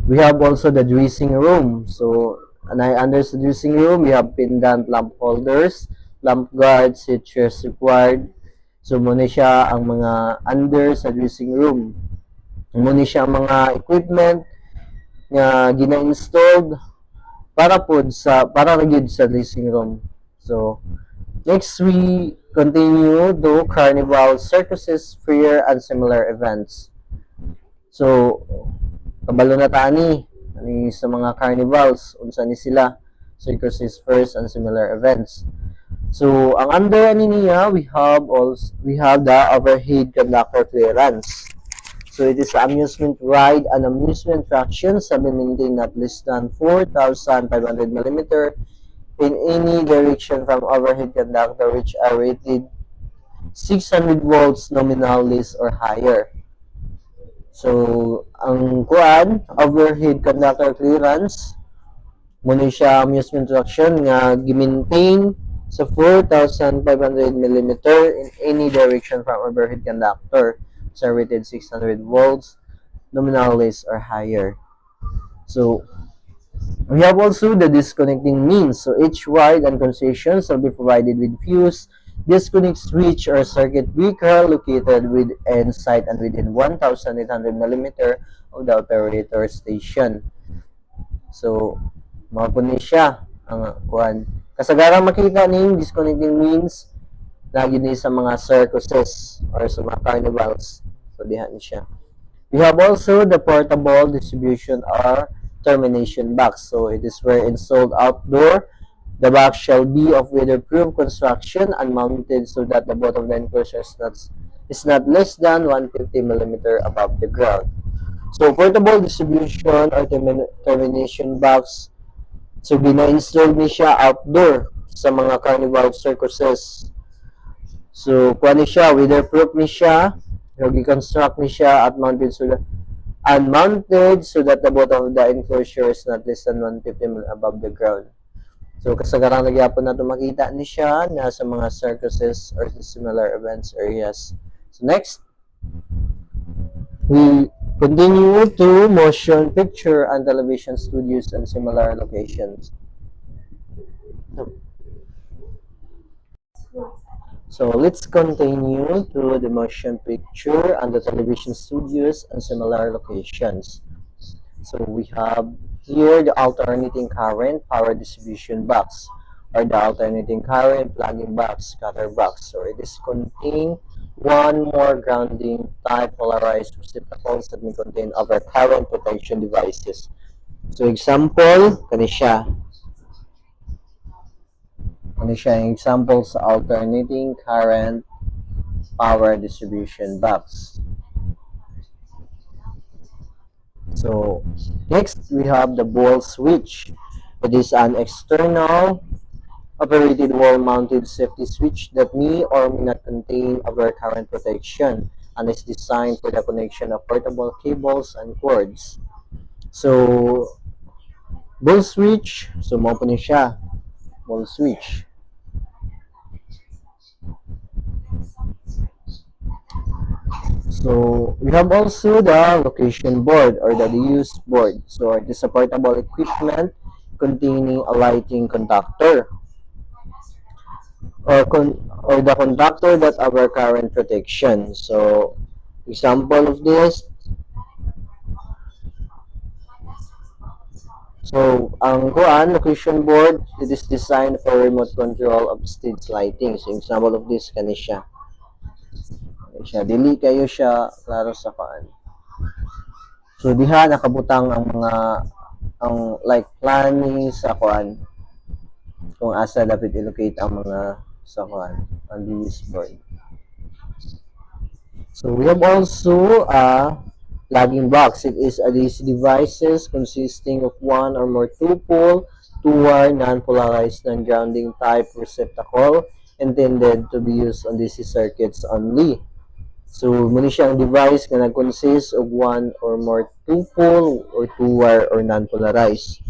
we have also the dressing room. So, under the dressing room, we have pendant lamp holders, lamp guards, switches required. So, muna siya ang mga under sa dressing room. Muna siya ang mga equipment nga gina-installed para gyud sa dressing room. So, next we continue to carnival, circuses, fair, and similar events. So, kabalo na tani ani sa mga carnivals, unsa ni sila, circuses, fairs, and similar events. So, ang under ani niya, we have the overhead conductor clearance. So, it is amusement ride and amusement attractions have been maintained not less than 4,500 mm in any direction from overhead conductor which are rated 600 volts nominal less or higher. So, ang overhead conductor clearance, muna siya amusement attraction nga gi-maintain sa 4,500 mm in any direction from overhead conductor. So rated 600 volts, nominal less or higher. So, we have also the disconnecting means. So, each wire and concession shall be provided with fuse, disconnect switch or circuit breaker located within sight and within 1,800 mm of the operator station. So, mapunin siya ang kuan. Kasagaran makita ning disconnecting means lagi ni sa mga circuses or sa mga carnivals. So, dihan siya. We have also the portable distribution or termination box. So, it is where installed outdoor. The box shall be of weatherproof construction and mounted so that the bottom of the enclosure is not less than 150 mm above the ground. So, portable distribution or termination box, so gina-install ni siya outdoor sa mga carnival circuses. So, kuha ni siya, weatherproof ni siya, i-construct ni siya at mounted so that the bottom of the enclosure is not less than 150 mm above the ground. So, kasagaran nagyapon na ito makita ni siya na sa mga circuses or similar events areas. So, next, we continue to motion picture and television studios and similar locations. So let's continue to the motion picture and the television studios and similar locations. So we have here the alternating current power distribution box or the alternating current plugging box, cutter box. So it is contain one more grounding type polarized receptacles that may contain other current protection devices. So example, kani siya. Ano siya yung example sa alternating current power distribution box. So, next we have the ball switch. It is an external operated wall-mounted safety switch that may or may not contain over current protection and is designed for the connection of portable cables and cords. So, ball switch, so mo po niya siya, ball switch. So, we have also the location board or the use board. So, it is a portable equipment containing a lighting conductor or the conductor that our current protection. So, example of this. So, ang location board, it is designed for remote control of stage lighting. So, example of this, kani siya. Dili kayo siya, klaro sa kuan. So, diha nakabutang ang mga, like, planning sa kuan. Kung asa dapat i-locate ang mga sa kuan, ang use board. So, we have also a plugging box. It is these devices consisting of one or more two-pole, two-wire, non-polarized, non-grounding type receptacle intended to be used on DC circuits only. So, muna siyang device na nag-consist of one or more two-pole or two-wire or non-polarized.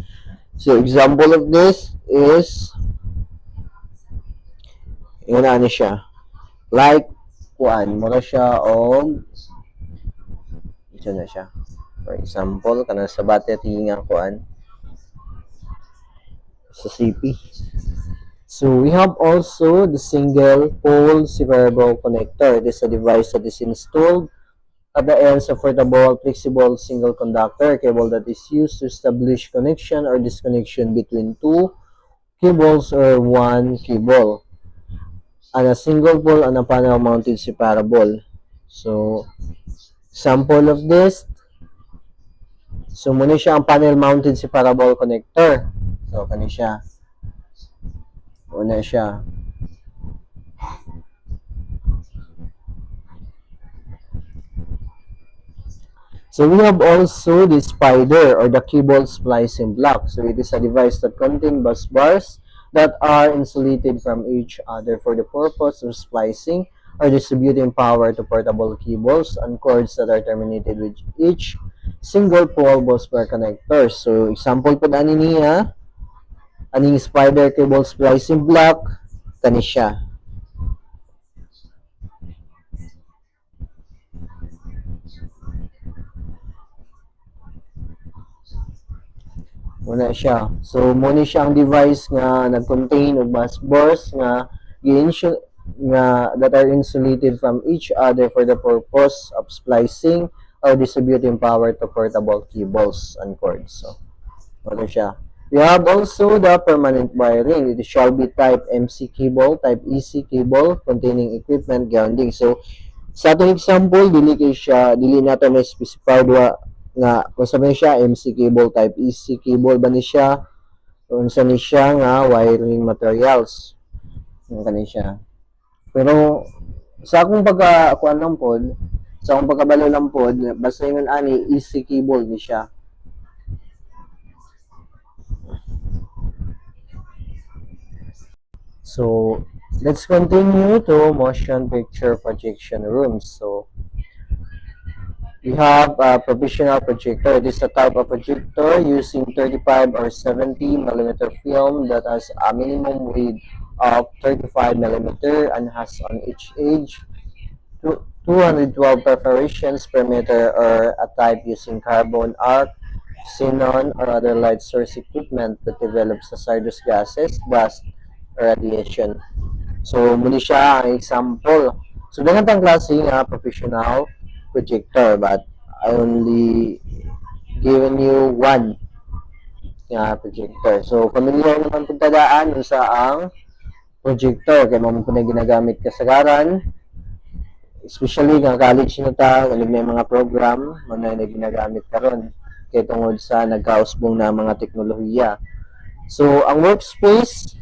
So, example of this is yun ano siya. Like, kuan, mura siya o ito na siya. For example, kanang sa battery nga kuan sa CP. So, we have also the single pole separable connector. This is a device that is installed at the ends of portable, flexible single conductor cable that is used to establish connection or disconnection between two cables or one cable. And a single pole and a panel mounted separable. So, sample of this. So, muna siya ang panel mounted separable connector. So, kani siya. Una siya. So, we have also the spider or the cable splicing block. So, it is a device that contains bus bars that are insulated from each other for the purpose of splicing or distributing power to portable cables and cords that are terminated with each single pole bus bar connector. So, example po na niya, aning spider cable splicing block, kani siya. Muna siya. So, muna siya ang device nga nag-contain of bus bars nga that are insulated from each other for the purpose of splicing or distributing power to portable cables and cords. So, muna siya. We have also the permanent wiring. It shall be type MC cable, type EC cable containing equipment grounding. So, sa atong example, dili nato may specified nga kung sabi siya MC cable type EC cable ba ni siya kung sa ni siya nga wiring materials kani siya. Pero sa akong pagkakuan lang pod, sa akong pagkabalo lang pod, basta yun ani EC cable ni siya. So, let's continue to motion picture projection rooms. So, we have a provisional projector. It is a type of projector using 35 or 70 millimeter film that has a minimum width of 35 millimeter and has on each edge 212 perforations per meter, or a type using carbon arc, xenon, or other light source equipment that develops hazardous gases, dust, or radiation. So, muli siya ang example. So, ganun ang klase nga professional projector, but I only given you one nga projector. So, familiar naman po tadaan sa ang projector kay mo po na ginagamit kasagaran, especially nga college na ta, may mga program na ginagamit karon kay tungod sa nagkausbong na mga teknolohiya. So, ang workspace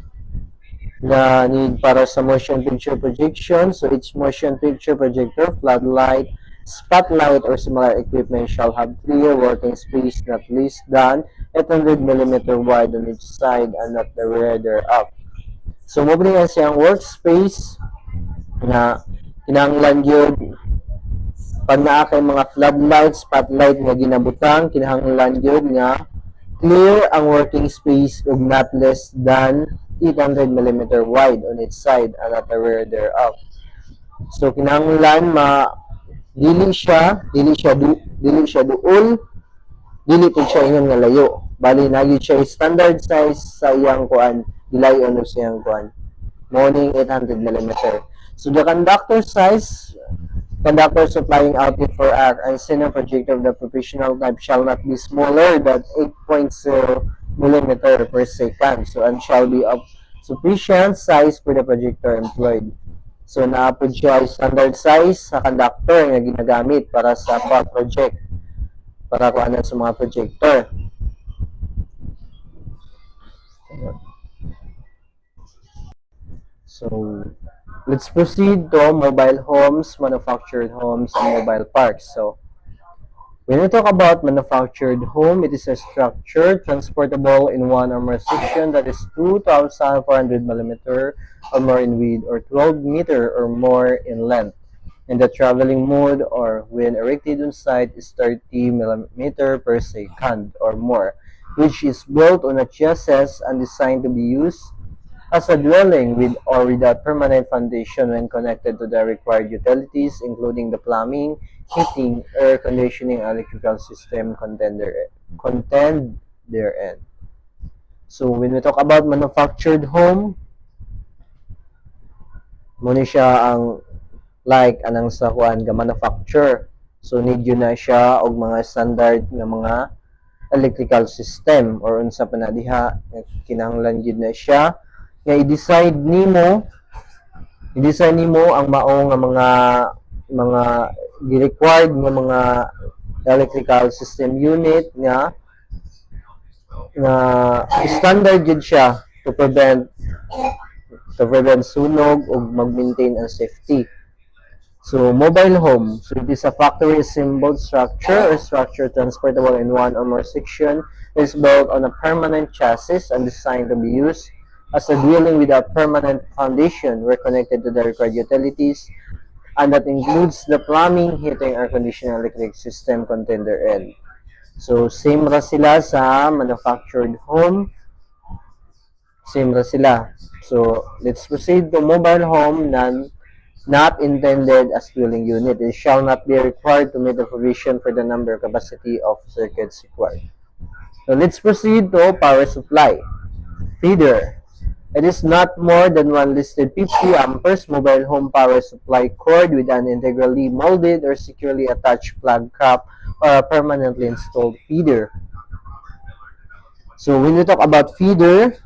na need para sa motion picture projection. So each motion picture projector, floodlight, spotlight, or similar equipment shall have clear working space not less than 800 mm wide on each side and at the rear thereof. So mo ba siyang workspace na kinahanglan yun pag naa kay mga floodlight, spotlight nga ginabutang, kinahanglan yun nga clear ang working space ug not less than 800 mm wide on its side and at the rear thereof. So kinahanglan dili siya duol, dili pud siya ingon nga layo. Bali na gyud siya standard size sa iyang kuan, dilayon sa iyang kuan. Morning 800 mm. So the conductor supplying output for arc and center projector of the professional type shall not be smaller than 8.0 mm per second. So and shall be of sufficient size for the projector employed. So naapod siya standard size sa conductor nga ginagamit para sa project, para kuanan sa mga projector. So let's proceed to mobile homes, manufactured homes, and mobile parks. So when we talk about manufactured home, it is a structure transportable in one or more section that is 2,400 mm or more in width or 12 meter or more in length. And the traveling mode or when erected on site is 30 mm per second or more, which is built on a chassis and designed to be used as a dwelling with or without permanent foundation when connected to the required utilities, including the plumbing, heating, air conditioning, electrical system contained therein. So when we talk about manufactured home, muna siya ang like anang sa kuan ga manufacture. So need yun na siya og mga standard nga mga electrical system or unsa pa na diha kinahanglan gyud na siya nga i-design nimo ang mao nga mga gi-required nga mga electrical system unit nga standard gyud siya to prevent sunog ug mag-maintain ang safety. So mobile home, so it is a factory assembled structure or structure transportable in one or more section. It is built on a permanent chassis and designed to be used as a dwelling without permanent foundation where connected to the required utilities, and that includes the plumbing, heating, air conditioning, electric system contained therein. So same ra sila sa manufactured home, same ra sila. So let's proceed to mobile home not intended as dwelling unit. It shall not be required to meet the provision for the number capacity of circuits required. So let's proceed to power supply. Feeder. It is not more than one listed 50 amperes mobile home power supply cord with an integrally molded or securely attached plug cap or a permanently installed feeder. So when we talk about feeder,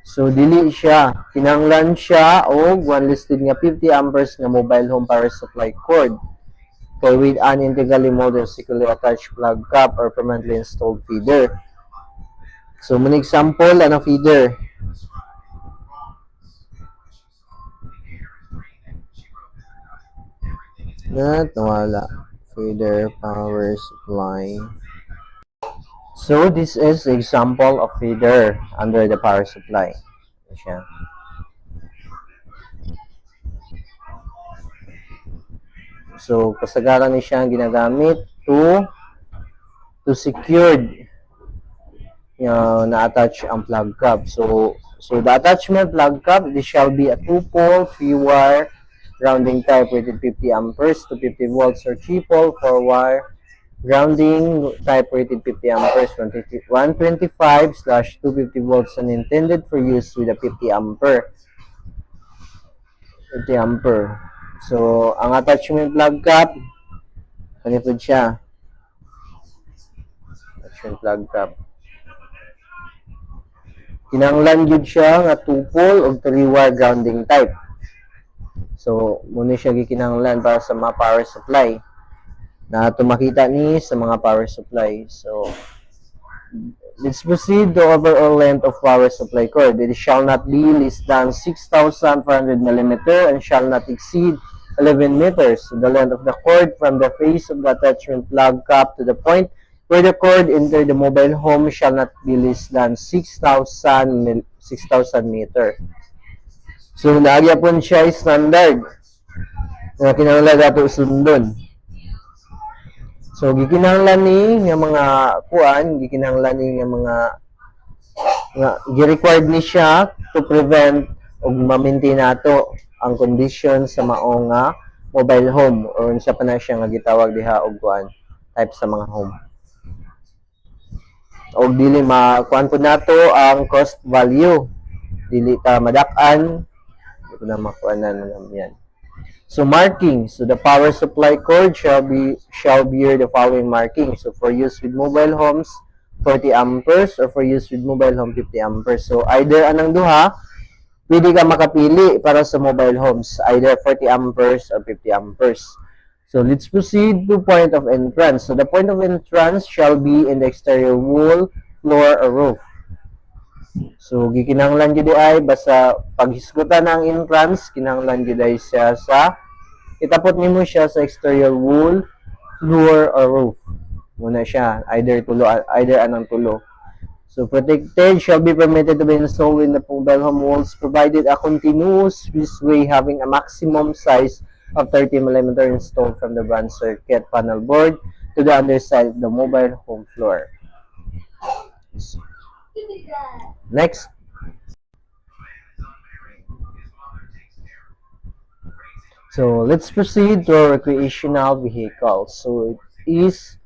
so dili siya, kinahanglan siya og one listed nga 50 amperes nga mobile home power supply cord with an integrally molded securely attached plug cap or permanently installed feeder. So muna example ano feeder. Nawala. Feeder power supply. So this is example of feeder under the power supply. Siya. So kasagaran ni siya ginagamit to secured na-attach ang plug cap. So the attachment plug cap, this shall be a 2-pole 3-wire grounding type rated 50 amperes to 50 volts or 3-pole 4-wire grounding type rated 50 amperes 125/250 volts and intended for use with a 50 ampere. So ang attachment plug cap ganito siya. Attachment plug cap. Kinahanglan gyud siya nga 2-pole o 3-wire grounding type. So muna siya gikinahanglan para sa mga power supply na tumakita ni sa mga power supply. So let's proceed to overall length of power supply cord. It shall not be less than 6,400 millimeter and shall not exceed 11 meters. So the length of the cord from the face of the attachment plug cap to the point where the cord enter the mobile home shall not be less than 6,000 meter. So naagya po siya standard na kinahanglan dato sundon. So gikinahanglan ni nga mga kuan, gikinahanglan ni nga mga nga gi-required ni siya to prevent og ma-maintain nato ang condition sa mao nga mobile home or unsa pa na siya nga gitawag diha og kuan type sa mga home. Og dili makuan po nato ang cost value. Dili ta madak-an, di ko na makuanan yan. So marking, so the power supply cord shall bear the following marking. So for use with mobile homes, 40 amperes or for use with mobile home 50 amperes. So either anang duha, pwede ka makapili para sa mobile homes, either 40 amperes or 50 amperes. So let's proceed to point of entrance. So the point of entrance shall be in the exterior wall, floor, or roof. So gikinahanglan gyud ay basta paghisgutan ang entrance, kinahanglan gyud ay siya sa itapot nimo siya sa exterior wall, floor, or roof. Muna siya, either anang tulo. So protected shall be permitted to be installed in the mobile home walls provided a continuous switchway having a maximum size of 30 mm installed from the branch circuit panel board to the underside of the mobile home floor. Next. So let's proceed to recreational vehicle. So it is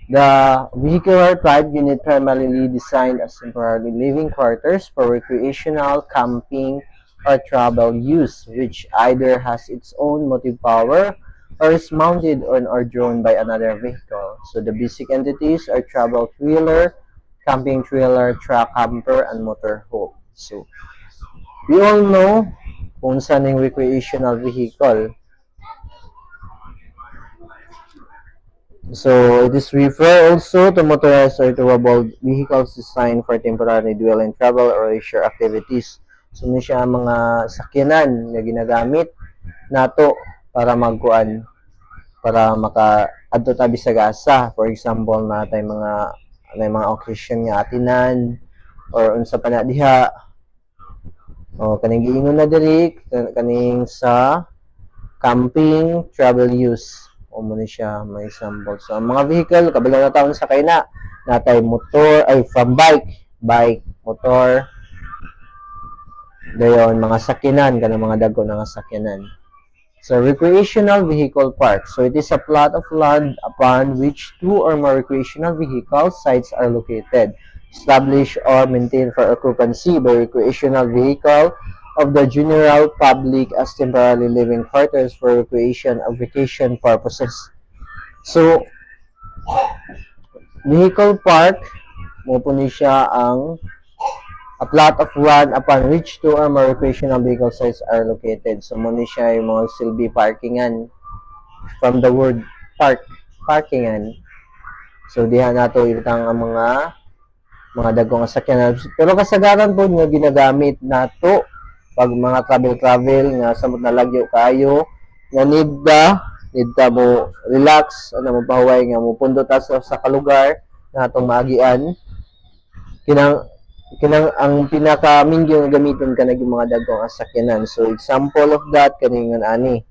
the vehicular type unit primarily designed as temporary living quarters for recreational, camping, or travel use, which either has its own motive power or is mounted on or drawn by another vehicle. So the basic entities are travel trailer, camping trailer, truck camper, and motorhome. So we all know kung saan yung recreational vehicle. So it is refer also to motorized or towable vehicles designed for temporary dwelling, travel, or leisure activities. So ni siya mga sakyanan na ginagamit nato para magkuan, para maka-adto ta bisag asa. For example, natay mga occasion nga atinan or unsa pa na diha. O kaning giingon na diri kaning sa camping, travel use. O mo ni siya may example. So ang mga vehicle kabilang na taon sa kay na natay motor ay from bike, motor, dayon mga sakyanan kanang mga dagko nga sakyanan. So recreational vehicle park. So it is a plot of land upon which two or more recreational vehicle sites are located, established or maintained for occupancy by recreational vehicle of the general public as temporarily living quarters for recreation or vacation purposes. So, vehicle park, mo po ni siya ang a plot of land upon which two or more recreational vehicle sites are located. So, mo ni siya yung mga silbi parkingan from the word parkingan. So, diha nato itang ang mga dagkong sakyanan. Pero kasagaran po nga ginagamit nato pag mga travel nga samot na lagyo kayo nga need ta mo relax mo pahuway nga mo pundot ta sa kalugar nga atong maagian kinang ang pinaka mingyo nga gamiton kanang mga dagkong sakyanan. So example of that kaning ani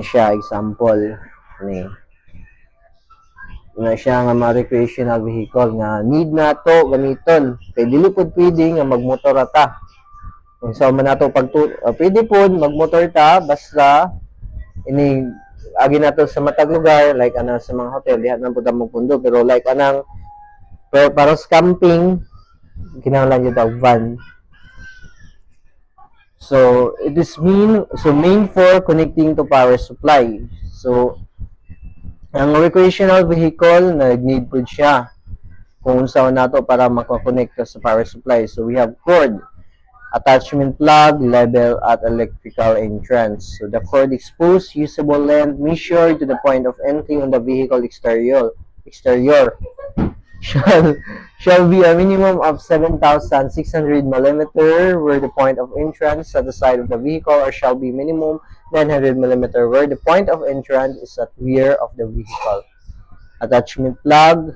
siya example ni na siya nga mga recreational vehicle nga need nato gamiton kay dili pud pwede nga magmotor ta. Kung sa man nato pwede po magmotor ta basta ini agi nato sa matag lugar like ana sa mga hotel diha na pud mo pundo pero like anang para sa camping kinahanglan gyud og van. So it is main for connecting to power supply. So ang recreational vehicle na need pud siya kung saan nato para makakonect sa power supply. So we have cord, attachment plug, level at electrical entrance. So the cord exposed usable length measured to the point of entry on the vehicle exterior. shall shall be a minimum of 7,600 millimeter where the point of entrance at the side of the vehicle, or shall be minimum 900 millimeter where the point of entrance is at rear of the vehicle. Attachment plug.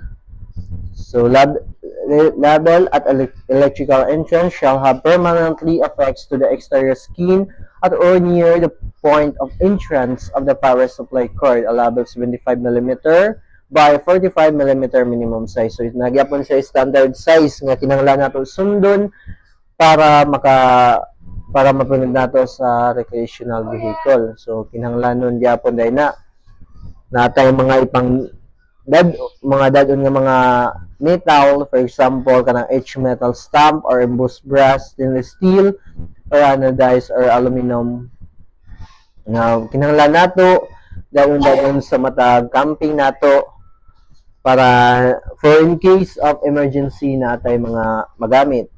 So label at electrical entrance shall have permanently affixed to the exterior skin at or near the point of entrance of the power supply cord, a label 75 millimeter by 45 millimeter minimum size. So nagyapon sa standard size nga kinahanglan nato sundon para mapunod nato sa recreational vehicle. So kinahanglan nun gyapon dai na natay mga ipang mga dadon nga mga metal, for example kanang H metal stamp or embossed brass, stainless steel, or anodized or aluminum nga kinahanglan nato dayon sa matag camping nato para for in case of emergency natay mga magamit.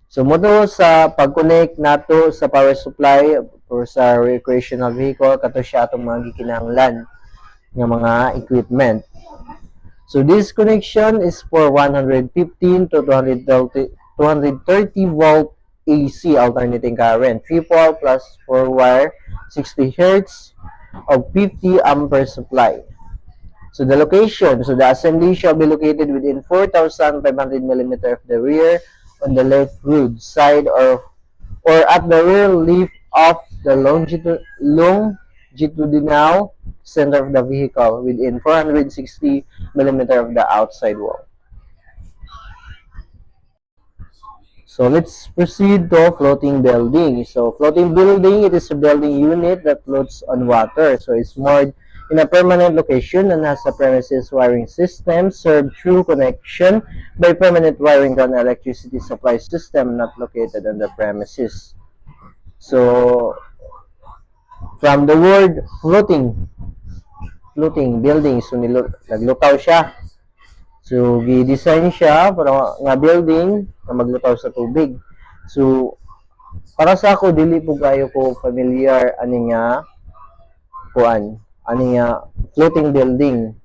So moto sa pag-connect nato sa power supply or sa recreational vehicle kato siya atong mga gikinahanglan nga mga equipment. So this connection is for 115 to 230 volt AC alternating current, 3 pole plus 4 wire, 60 Hz of 50 ampere supply. So the location, so the assembly shall be located within 4,500 millimeter of the rear on the left road side or at the rear leaf of the longitudinal center of the vehicle within 460 millimeter of the outside wall. So let's proceed to floating building. So floating building, it is a building unit that floats on water. So it's moored in a permanent location and has a premises wiring system served through connection by permanent wiring to an electricity supply system not located on the premises. So from the word floating building, so naglutaw siya. So gi-design siya para nga building na maglutaw sa tubig. So para sa ako dili po kayo ko familiar ani nga floating building.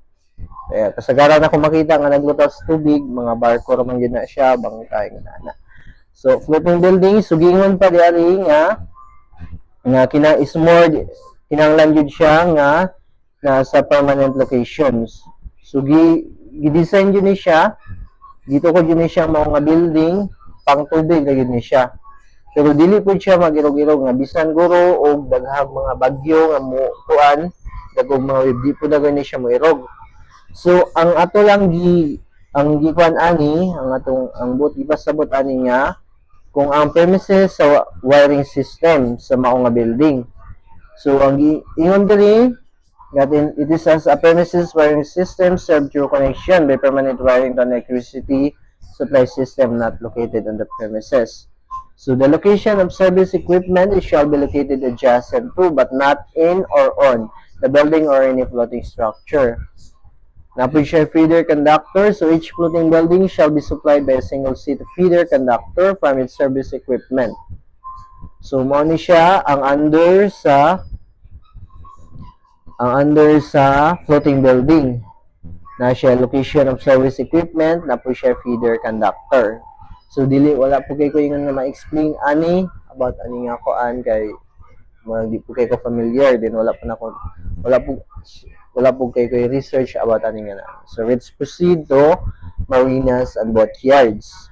Kaya kasagaran ako makita nga naglutaw sa tubig, mga barko ra man gyud na siya, bangkay nga na. So floating building sugingon pa diari nga is moored kinahanglan gyud siya nga nasa permanent locations. So gi-design yun ni siya dito ko yun ni siya mao nga building pang tubig na yun ni siya, pero dili po siya magirog-irog nga bisan guro o daghang mga bagyo nga mo dagog mga wave di po dagan ni siya mo irog. So ang ato lang ang gikuan ani ang buot ipasabot ani nga kung ang premises sa wiring system sa mao nga building. So ang ingon diri that it is as a premises wiring system served through connection by permanent wiring to an electricity supply system not located on the premises. So the location of service equipment shall be located adjacent to but not in or on the building or any floating structure. Napod siya feeder conductor, so each floating building shall be supplied by a single seat of feeder conductor from its service equipment. So mao ni siya ang under sa floating building na siya location of service equipment na po siya feeder conductor. So dili wala po kay ko ingon nga ma-explain ani about ani nga koan kay di po kay ko familiar din wala po kay ko research about ani nga na. So let's proceed to marinas and boatyards.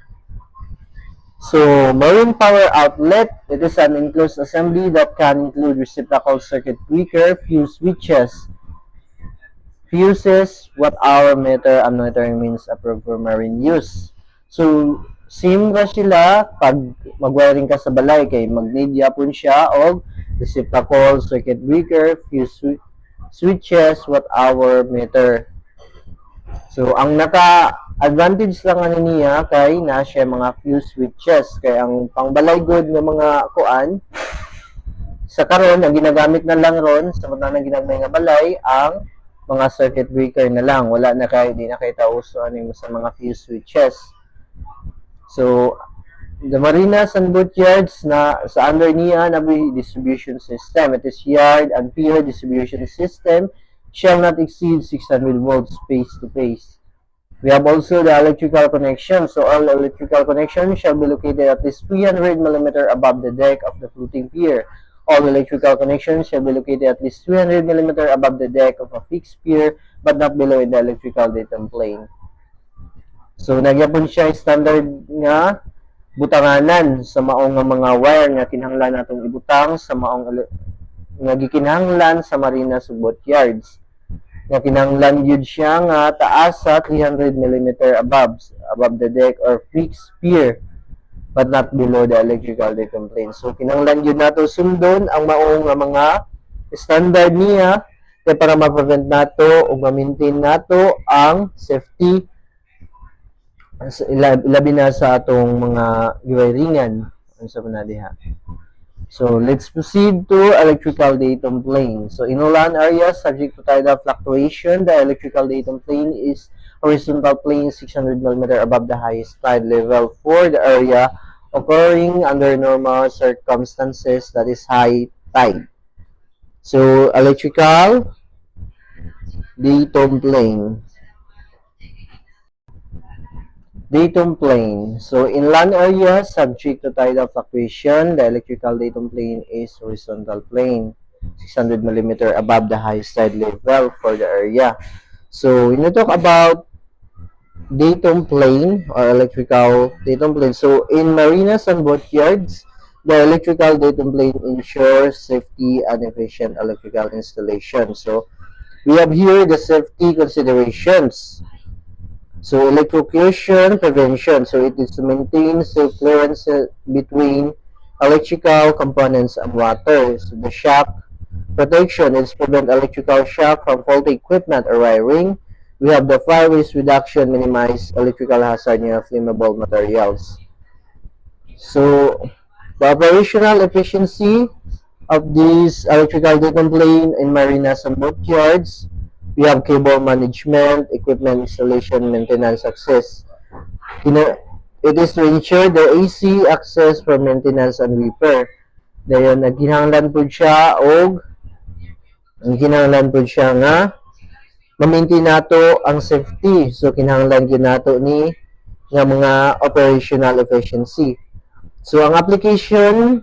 So, marine power outlet, it is an enclosed assembly that can include reciprocal circuit breaker, fuse switches, fuses, watt-hour meter, and monitoring means approved for marine use. So, same ra sila pag mag-wiring ka sa balay kay mag-need yapon siya og reciprocal circuit breaker, fuse switches, watt-hour meter. So, ang naka-advantage lang ano niya kay na siya mga fuse switches. Kay ang pangbalay good ng mga kuan, sa karon ang ginagamit na lang ron, sa mga nang ginagmay nga balay, ang mga circuit breaker na lang. Wala na kay, di na kay tauso ano sa mga fuse switches. So, the marinas and boatyards na sa under niya na distribution system. It is yard and pier distribution system shall not exceed 600 volts face to face. We have also the electrical connection. So all electrical connections shall be located at least 300 millimeter above the deck of the floating pier. All electrical connections shall be located at least 300 millimeter above the deck of a fixed pier, but not below in the electrical datum plane. So nagyapon siya standard nga butanganan sa maong nga mga wire nga kinahanglan natong ibutang sa maong nga gikinahanglan sa marina subot yards. Nga kinahanglan yun siya nga taas sa 300 millimeter above the deck or fixed pier, but not below the electrical datum plane. So kinahanglan yun nato sundon ang maong nga mga standard niya kay para ma-prevent nato o ma-maintain nato ang safety labi na sa atong mga giwiringan unsa man diha. So let's proceed to electrical datum plane. So in land areas subject to tidal fluctuation, the electrical datum plane is horizontal plane 600 mm above the highest tide level for the area occurring under normal circumstances, that is high tide. So electrical datum plane. Datum plane. So in land areas subject to tidal fluctuation, the electrical datum plane is horizontal plane 600 mm above the highest tide level for the area. So when you talk about datum plane or electrical datum plane, so in marinas and boatyards, the electrical datum plane ensures safety and efficient electrical installation. So we have here the safety considerations. So electrocution prevention. So it is to maintain safe clearance between electrical components and water. So the shock protection is prevent electrical shock from faulty equipment or wiring. We have the fire risk reduction, minimize electrical hazard near flammable materials. So the operational efficiency of this electrical datum plane in marinas and boatyards. We have cable management, equipment installation, maintenance access. It is to ensure the AC access for maintenance and repair. Dayon nagkinahanglan pud siya og kinahanglan pud siya nga ma-maintain nato ang safety. So kinahanglan gyud nato ni nga mga operational efficiency. So ang application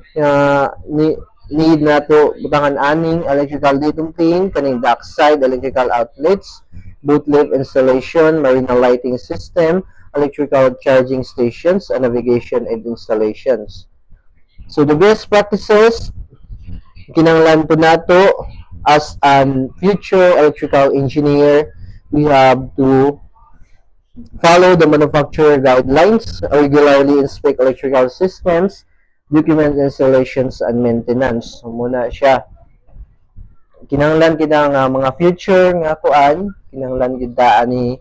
need nato butangan aning electrical datum plane kaning dockside electrical outlets, boat lift installation, marina lighting system, electrical charging stations, and navigation aid installations. So the best practices kinahanglan po nato as an future electrical engineer, we have to follow the manufacturer guidelines, regularly inspect electrical systems, document installations and maintenance. So muna siya kinahanglan kita nga mga future nga kuan, kinahanglan kita ani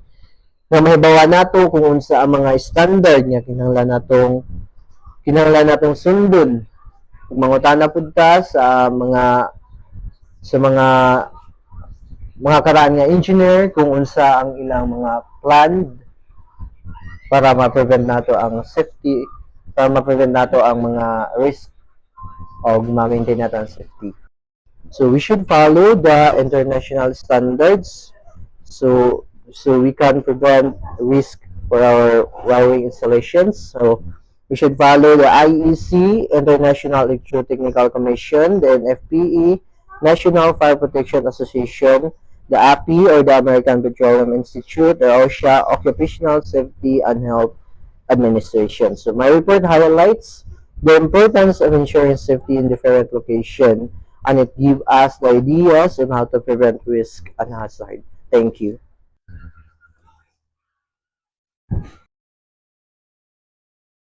nga mahibawa nato kung unsa ang mga standard nga kinahanglan natong sundon. Kung mangutana pud ta sa mga karaan nga engineer kung unsa ang ilang mga plan para ma-prevent nato ang safety, para ma-prevent nato ang mga risk o ma-maintain nato ang safety. So we should follow the international standards so we can prevent risk for our wiring installations. So we should follow the IEC, International Electrotechnical Commission, the NFPE, National Fire Protection Association, the API or the American Petroleum Institute, or OSHA, Occupational Safety and Health Administration. So my report highlights the importance of ensuring safety in different locations, and it gives us the ideas on how to prevent risk and hazard. Thank you.